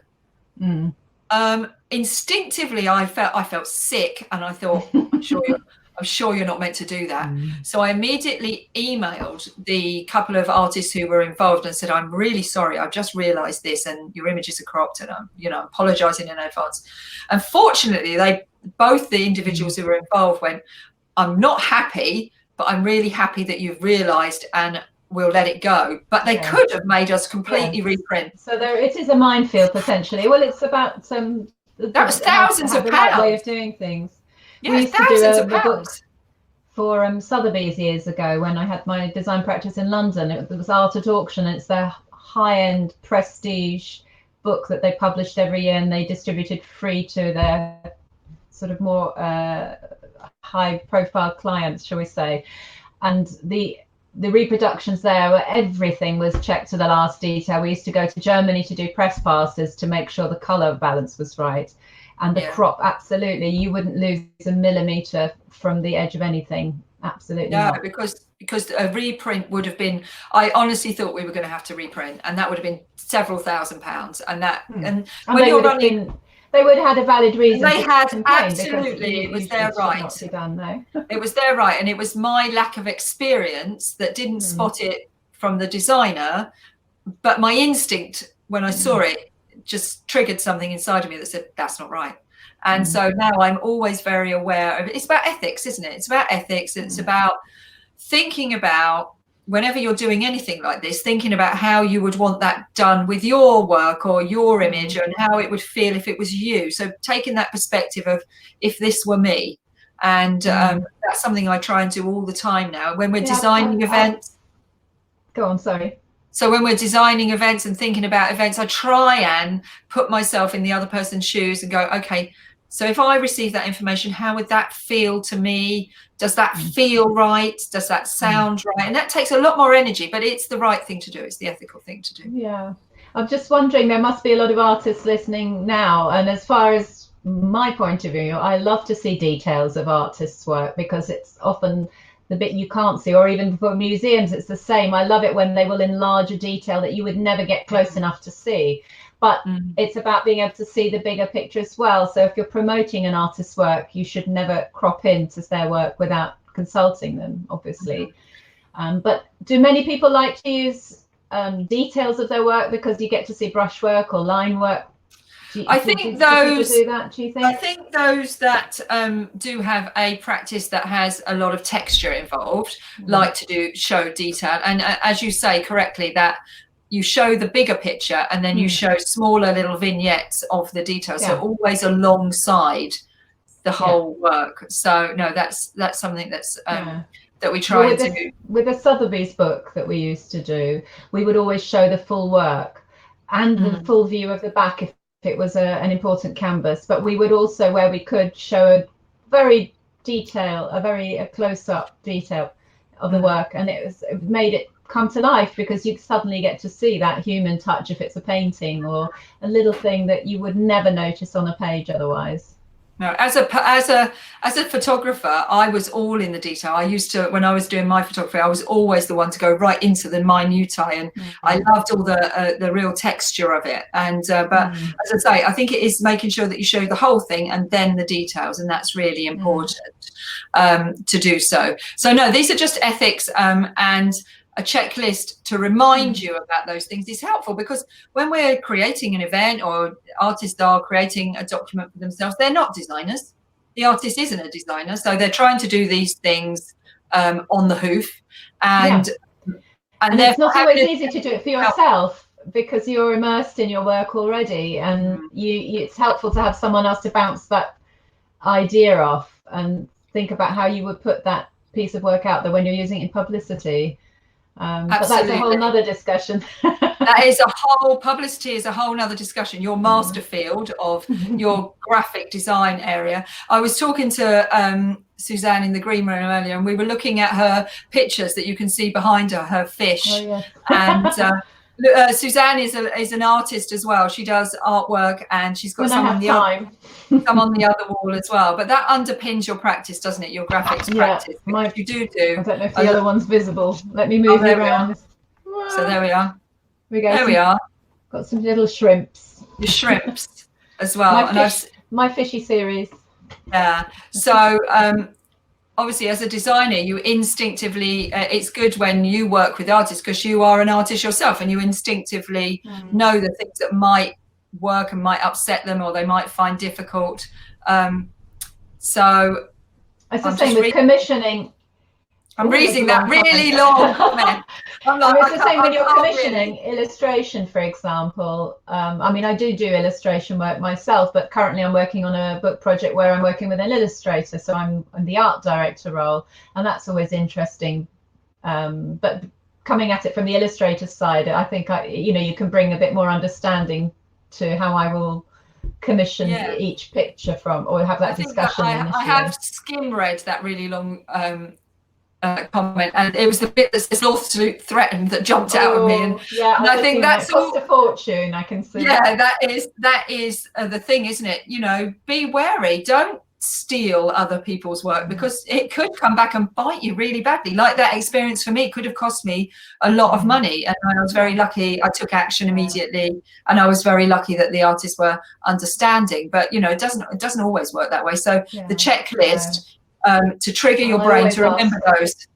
Instinctively, I felt sick, and I thought, I'm sure you're not meant to do that. So I immediately emailed the couple of artists who were involved and said, I'm really sorry, I've just realized this, and your images are cropped, and I'm apologizing in advance. Unfortunately, both the individuals who were involved went, I'm not happy, but I'm really happy that you've realized, and we'll let it go. But they could have made us completely reprint. So it is a minefield potentially. Well, it's about that was thousands of pounds. Right way of doing things. Yeah, we used thousands of pounds. For Sotheby's years ago, when I had my design practice in London, it was Art at Auction, and it's their high-end prestige book that they published every year, and they distributed free to their sort of more high-profile clients, shall we say. And the reproductions there, where everything was checked to the last detail. We used to go to Germany to do press passes to make sure the color balance was right, and the crop, absolutely, you wouldn't lose a millimeter from the edge of anything. Absolutely not. because a reprint would have been, I honestly thought we were going to have to reprint, and that would have been several £1,000s, and when you're running, they would have had a valid reason. They had, absolutely. It was their right. Not be done, no. It was their right, and it was my lack of experience that didn't spot it from the designer. But my instinct, when I saw it, just triggered something inside of me that said, that's not right. And so now I'm always very aware of it. It's about ethics, isn't it? It's about ethics. It's about thinking about, whenever you're doing anything like this, thinking about how you would want that done with your work or your image, and how it would feel if it was you. So taking that perspective of, if this were me, and that's something I try and do all the time now when we're designing events. Go on, sorry. So when we're designing events and thinking about events, I try and put myself in the other person's shoes and go, okay, so if I receive that information, how would that feel to me? Does that feel right? Does that sound right? And that takes a lot more energy, but it's the right thing to do. It's the ethical thing to do. Yeah. I'm just wondering, there must be a lot of artists listening now. And as far as my point of view, I love to see details of artists' work, because it's often the bit you can't see, or even for museums, it's the same. I love it when they will enlarge a detail that you would never get close enough to see. But it's about being able to see the bigger picture as well. So if you're promoting an artist's work, you should never crop into their work without consulting them, obviously. But do many people like to use details of their work because you get to see brushwork or line work? I think those do that, do you think? I think those that do have a practice that has a lot of texture involved like to show detail. And as you say correctly, that you show the bigger picture, and then you show smaller little vignettes of the details, so always alongside the whole work. So no, that's something that's that we try to do. With the Sotheby's book that we used to do, we would always show the full work and the full view of the back if it was an important canvas. But we would also, where we could, show a very close-up detail of the work, and it made it come to life, because you suddenly get to see that human touch if it's a painting or a little thing that you would never notice on a page otherwise. No, as a photographer, I was all in the detail. I used to, when I was doing my photography, I was always the one to go right into the minutiae, and I loved all the real texture of it. And but as I say, I think it is making sure that you show the whole thing and then the details, and that's really important to do so. So no, these are just ethics, and a checklist to remind you about those things is helpful, because when we're creating an event, or artists are creating a document for themselves, they're not designers. The artist isn't a designer, so they're trying to do these things on the hoof, and it's not always easy to do it for yourself, because you're immersed in your work already, and it's helpful to have someone else to bounce that idea off and think about how you would put that piece of work out there when you're using it in publicity. But that's a whole nother discussion. That is publicity is a whole nother discussion. Your master field of your graphic design area. I was talking to Suzanne in the green room earlier, and we were looking at her pictures that you can see behind her fish. Oh, yeah. And Suzanne is an artist as well. She does artwork, and she's got some on the other wall as well. But that underpins your practice, doesn't it? Your graphics practice. You do. I don't know if the other one's visible. Let me move you around. So there we are. There we are. Got some little shrimps. The shrimps as well. My fishy series. Yeah. So obviously, as a designer, you instinctively, it's good when you work with artists because you are an artist yourself, and you instinctively know the things that might work and might upset them, or they might find difficult. So it's the same with commissioning. I'm reading that really long comment. It's the same when you're commissioning illustration, for example. I mean, I do illustration work myself, but currently I'm working on a book project where I'm working with an illustrator, so I'm in the art director role, and that's always interesting. But coming at it from the illustrator side, I think you can bring a bit more understanding to how I will commission each picture from, or have that discussion. I have skim read that really long comment, and it was the bit that says lawsuit threatened that jumped out of me, and I think that's cost a fortune. I can see. Yeah, that is the thing, isn't it? Be wary. Don't steal other people's work, because it could come back and bite you really badly. Like that experience for me could have cost me a lot of money, and I was very lucky. I took action immediately, and I was very lucky that the artists were understanding. But it doesn't always work that way. So the checklist. To trigger your brain to remember those.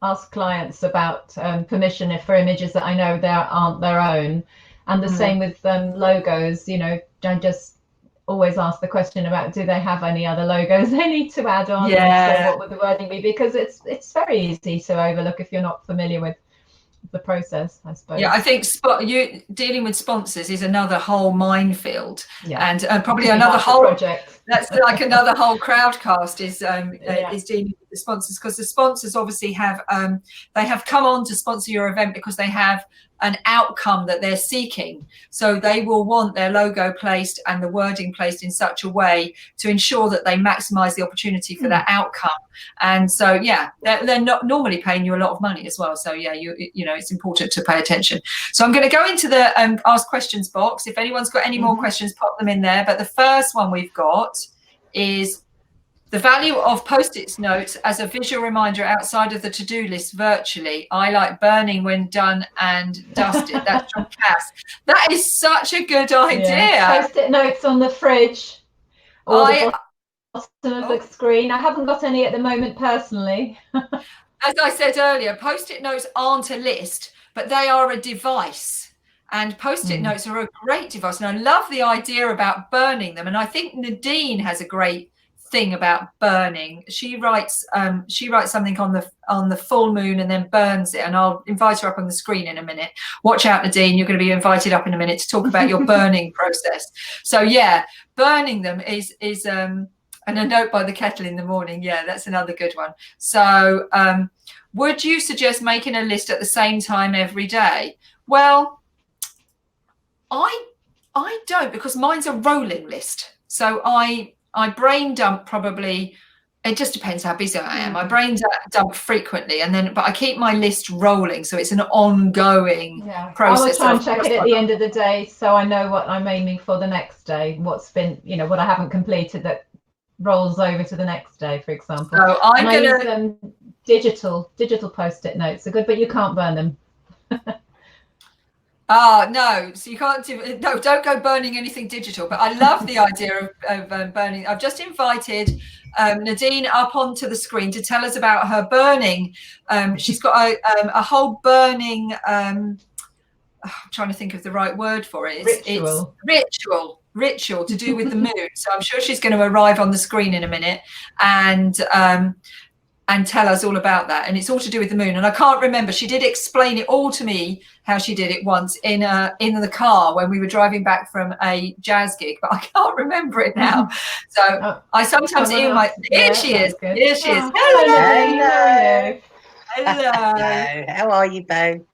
Ask clients about permission for images that I know aren't their own, and the same with logos. Don't just always ask the question about do they have any other logos they need to add on. So what would the wording be? Because it's very easy to overlook if you're not familiar with the process, I suppose. Yeah, I think you dealing with sponsors is another whole minefield, and probably another whole project. That's like another whole crowdcast is dealing with the sponsors, because the sponsors obviously have they have come on to sponsor your event because they have an outcome that they're seeking. So they will want their logo placed and the wording placed in such a way to ensure that they maximize the opportunity for that outcome. And so they're not normally paying you a lot of money as well. So it's important to pay attention. So I'm going to go into the ask questions box. If anyone's got any more questions, pop them in there. But the first one we've got is the value of post-it notes as a visual reminder outside of the to-do list virtually. I like burning when done and dusted. That's from Cass. That is such a good idea. Post-it notes on the fridge or the bottom of the screen. I haven't got any at the moment personally. As I said earlier, post-it notes aren't a list, but they are a device. And post-it notes are a great device. And I love the idea about burning them. And I think Nadine has a great thing about burning. She writes something on the full moon and then burns it, and I'll invite her up on the screen in a minute. Watch out, Nadine, you're going to be invited up in a minute to talk about your burning process. So burning them is and a note by the kettle in the morning, that's another good one. So would you suggest making a list at the same time every day? Well, I don't, because mine's a rolling list. So I brain dump probably, it just depends how busy I am. I brain dump frequently, but I keep my list rolling, so it's an ongoing process. I will try and check it at the end of the day, so I know what I'm aiming for the next day, what's been, what I haven't completed that rolls over to the next day, for example. So I'm going to digital post-it notes are good, but you can't burn them. No, so you can't don't go burning anything digital, but I love the idea of burning. I've just invited Nadine up onto the screen to tell us about her burning. She's got a whole burning, I'm trying to think of the right word for it. It's ritual to do with the moon. So I'm sure she's going to arrive on the screen in a minute. And and tell us all about that. And it's all to do with the moon. And I can't remember, she did explain it all to me, how she did it once in the car when we were driving back from a jazz gig, but I can't remember it now. So I sometimes hear here she is. Here she is. Hello. Hello. How are you, Bo?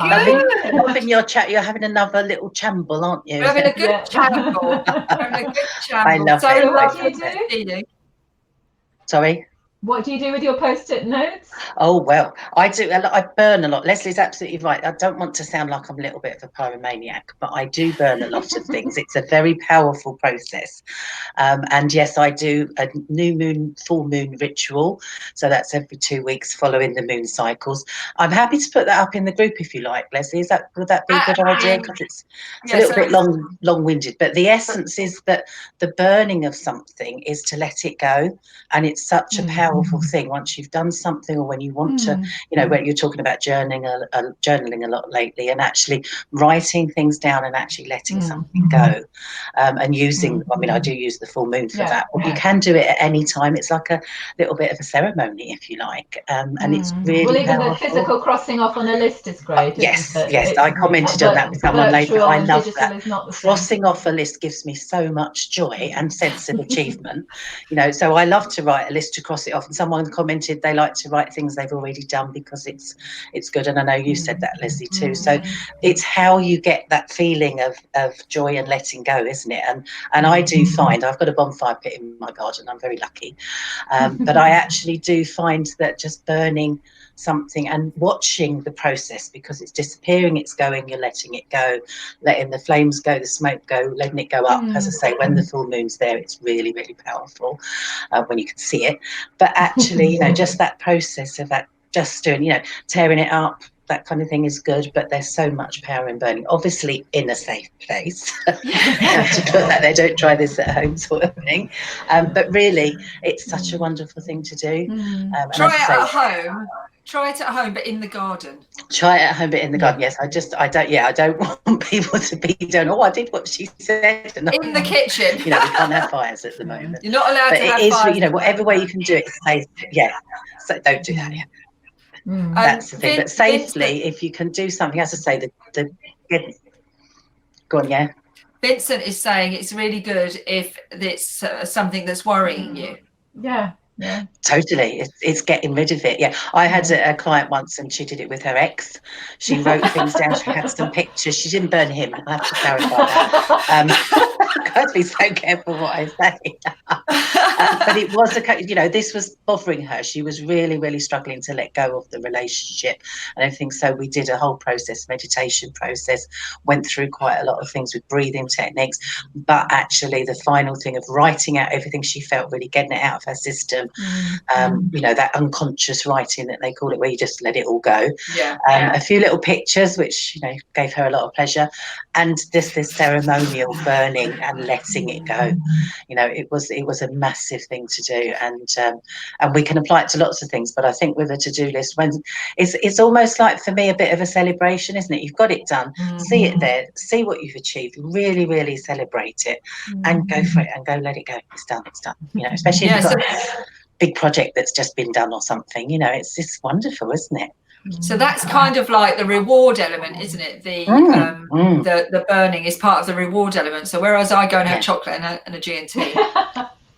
Loving your chat. You're having another little chamble, aren't you? We're having a good chamble. I love so it. lovely to see you. Sorry? What do you do with your post-it notes? Oh, well, I do. I burn a lot. Leslie's absolutely right. I don't want to sound like I'm a little bit of a pyromaniac, but I do burn a lot of things. It's a very powerful process. And yes, I do a new moon, full moon ritual. So that's every 2 weeks following the moon cycles. I'm happy to put that up in the group if you like, Lesley. Would that be a good idea? Because it's a little bit long-winded. But the essence is that the burning of something is to let it go. And it's such a powerful thing once you've done something, or when you want to, when you're talking about journaling a lot lately, and actually writing things down and actually letting something go, and using, I do use the full moon for that, but you can do it at any time. It's like a little bit of a ceremony, if you like, and it's really even powerful. the physical crossing off on a list is great. Yes, I commented on that with someone later. I love that. Crossing off a list gives me so much joy and sense of achievement. So I love to write a list to cross it off. And someone commented they like to write things they've already done because it's good. And I know you said that, Lesley, too. So it's how you get that feeling of joy and letting go, isn't it? And I do find I've got a bonfire pit in my garden. I'm very lucky, but I actually do find that just burning something and watching the process, because it's disappearing, it's going, you're letting it go, letting the flames go, the smoke go, letting it go up. As I say, when the full moon's there, it's really, really powerful when you can see it. But actually, just that process of that, just doing, tearing it up, that kind of thing is good, but there's so much power in burning, obviously in a safe place. You have to put that there, don't try this at home sort of thing, but really it's such a wonderful thing to do. Try it at home. Try it at home, but in the garden. Try it at home, but in the garden. Yes, I don't want people to be doing, I did what she said. In the kitchen. We can't have fires at the moment. You're not allowed to have fires. But whatever way you can do it safe. Yeah, so don't do that. That's the thing. But safely, if you can do something, as I say, go on, yeah. Vincent is saying it's really good if it's something that's worrying you. Yeah. Totally, it's getting rid of it. Yeah, I had a client once, and she did it with her ex. She wrote things down. She had some pictures. She didn't burn him. I have to clarify that. I've got to be so careful what I say. But it was this was bothering her. She was really, really struggling to let go of the relationship and everything. So we did a whole meditation process. Went through quite a lot of things with breathing techniques. But actually, the final thing of writing out everything she felt, really getting it out of her system. That unconscious writing that they call it, where you just let it all go. A few little pictures which gave her a lot of pleasure, and this ceremonial burning and letting it go. It was a massive thing to do, and we can apply it to lots of things, but I think with a to-do list, when it's almost like, for me, a bit of a celebration, isn't it? You've got it done, see it there, see what you've achieved, really, really celebrate it, and go for it, and go, let it go. It's done. Especially if you've got a big project that's just been done or something, it's just wonderful, isn't it? So that's kind of like the reward element, isn't it? The burning is part of the reward element. So whereas I go and have chocolate and a G&T.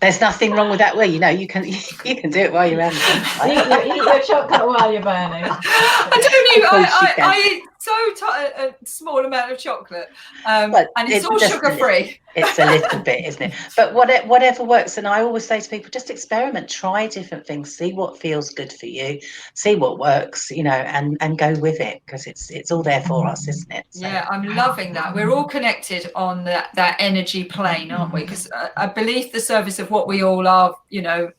There's nothing wrong with that. Well, you can do it while you're having it. Eat your chocolate while you're burning. I eat a small amount of chocolate, and it's all sugar-free. It's a little bit, isn't it? But whatever works. And I always say to people, just experiment, try different things, see what feels good for you, see what works, and go with it, because it's all there for us, isn't it? So. Yeah, I'm loving that. We're all connected on that energy plane, aren't we? Because I believe the service of what we all are,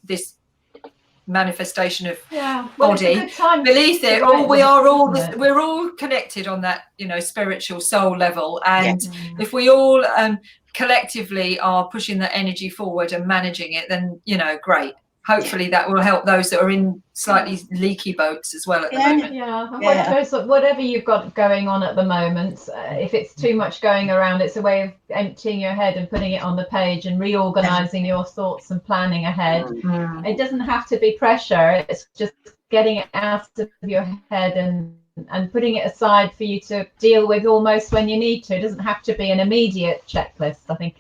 this manifestation of body, believe it, we're all connected on that spiritual soul level, and if we all collectively are pushing the energy forward and managing it, then great. hopefully that will help those that are in slightly leaky boats as well at the moment. Whatever you've got going on at the moment, if it's too much going around, it's a way of emptying your head and putting it on the page and reorganizing your thoughts and planning ahead. It doesn't have to be pressure, it's just getting it out of your head and putting it aside for you to deal with almost when you need to. It doesn't have to be an immediate checklist, I think.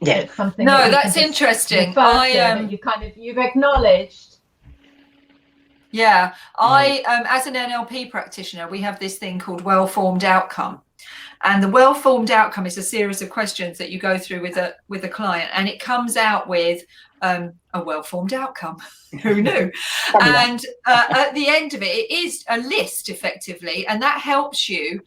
It's something that's interesting. You've acknowledged. Yeah, I as an NLP practitioner, we have this thing called well-formed outcome. And the well-formed outcome is a series of questions that you go through with a client, and it comes out with a well-formed outcome. Who knew? And at the end of it, it is a list effectively, and that helps you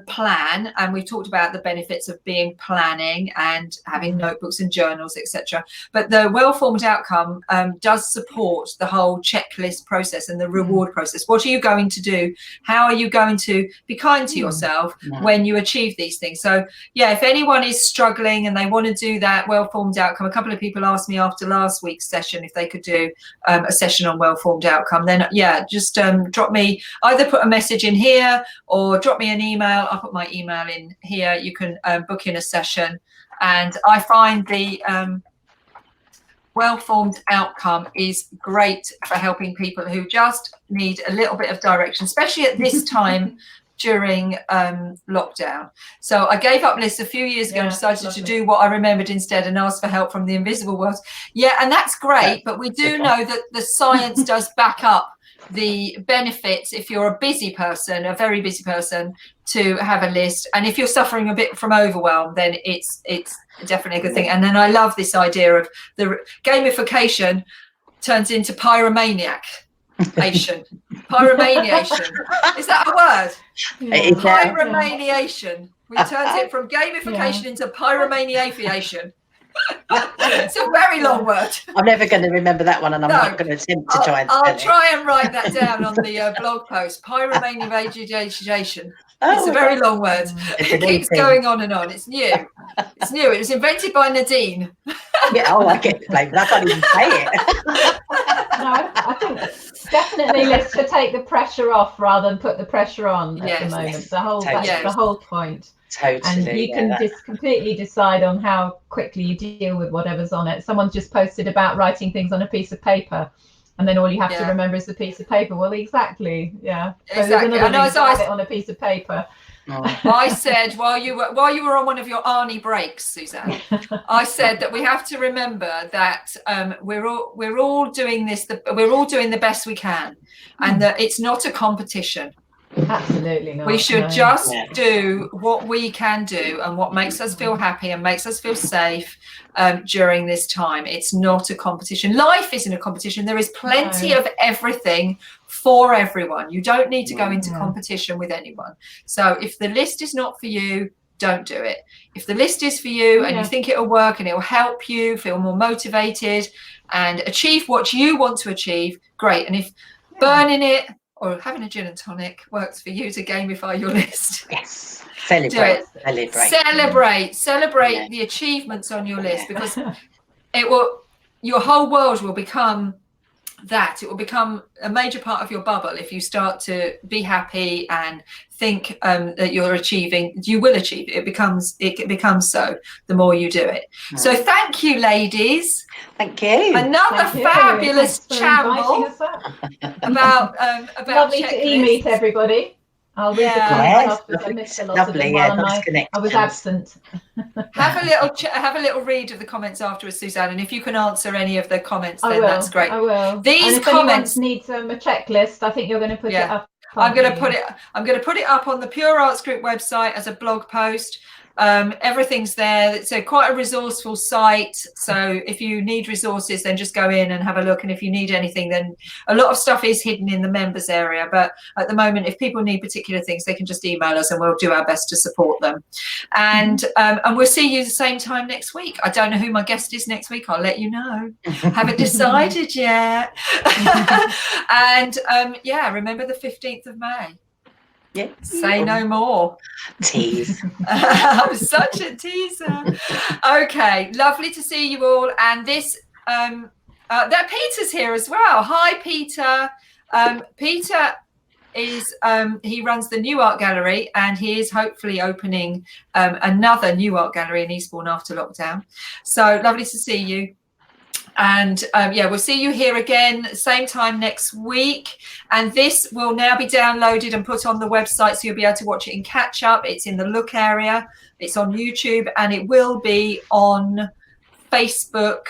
plan. And we've talked about the benefits of planning and having notebooks and journals, etc. But the well-formed outcome does support the whole checklist process and the reward process. What are you going to do? How are you going to be kind to yourself when you achieve these things? So yeah, if anyone is struggling and they want to do that well-formed outcome, a couple of people asked me after last week's session if they could do a session on well-formed outcome. Then just drop me, either put a message in here or drop me an email. I'll put my email in here. You can book in a session, and I find the well-formed outcome is great for helping people who just need a little bit of direction, especially at this time during lockdown. So I gave up lists a few years ago and decided to do what I remembered instead and ask for help from the invisible world. Yeah, and that's great, but we do know that the science does back up the benefits if you're a busy person, a very busy person, to have a list. And if you're suffering a bit from overwhelm, then it's definitely a good thing. And then I love this idea of the gamification turns into pyromaniac. Pyromaniation. Is that a word? Pyromaniation. We turned it from gamification into pyromaniation. It's a very long word. I'm never going to remember that one, and I'm not going to attempt to try and spell it. I'll try and write that down on the blog post. Pyromaniation. It's a very long word. It keeps going on and on. It's new. It's new. It was invented by Nadine. I get the blame, but I can't even say it. No, I think definitely let's take the pressure off rather than put the pressure on at the moment. That's the whole point. Totally. And you can just completely decide on how quickly you deal with whatever's on it. Someone's just posted about writing things on a piece of paper, and then all you have to remember is the piece of paper. Well, exactly. Yeah. So exactly. There's another write it on a piece of paper. I said while you were on one of your Arnie breaks, Suzanne, I said that we have to remember that we're all doing this. We're all doing the best we can, and that it's not a competition. Absolutely not. We should just do what we can do and what makes us feel happy and makes us feel safe during this time. It's not a competition. Life isn't a competition. There is plenty of everything for everyone. You don't need to go into competition with anyone. So if the list is not for you, don't do it. If the list is for you and you think it'll work and it'll help you feel more motivated and achieve what you want to achieve, great. And if burning it or having a gin and tonic works for you to gamify your list. Yes. Celebrate the achievements on your list, because your whole world will become that. It will become a major part of your bubble if you start to be happy and think that you will achieve it. It becomes so the more you do it. So thank you, ladies. Thank you. Another fabulous chat about lovely checklists. To e-meet everybody. I'll read the comments after I missed a lot of them while I was absent. Have a little read of the comments afterwards, Suzanne, and if you can answer any of the comments, then that's great. I will. These comments need a checklist. I think you're going to put it up. I'm going to put it up on the Pure Arts Group website as a blog post. Everything's there. It's quite a resourceful site, so if you need resources, then just go in and have a look, and if you need anything, then a lot of stuff is hidden in the members area, but at the moment, if people need particular things, they can just email us and we'll do our best to support them. And we'll see you the same time next week. I don't know who my guest is next week. I'll let you know. Haven't decided yet. And remember the 15th of May. Yeah. Say no more. Tease. I'm such a teaser. Okay, lovely to see you all. And this That Peter's here as well. Hi, Peter. Peter is he runs the New Art Gallery, and he is hopefully opening another New Art Gallery in Eastbourne after lockdown. So lovely to see you. And yeah, we'll see you here again same time next week, and this will now be downloaded and put on the website, so you'll be able to watch it in catch up. It's in the look area, it's on YouTube, and it will be on Facebook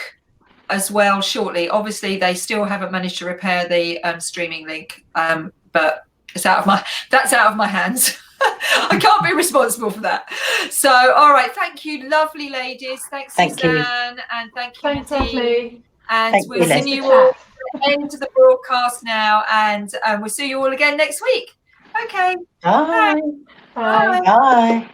as well shortly. Obviously they still haven't managed to repair the streaming link, but that's out of my hands. I can't be responsible for that. So all right, thank you, lovely ladies. Thanks, Thank you. Suzanne, and thank you, Thanks, Nadine. Lesley. And Thank we'll you, see you all at the end of the broadcast now, and we'll see you all again next week. Okay. Bye. Bye. Bye.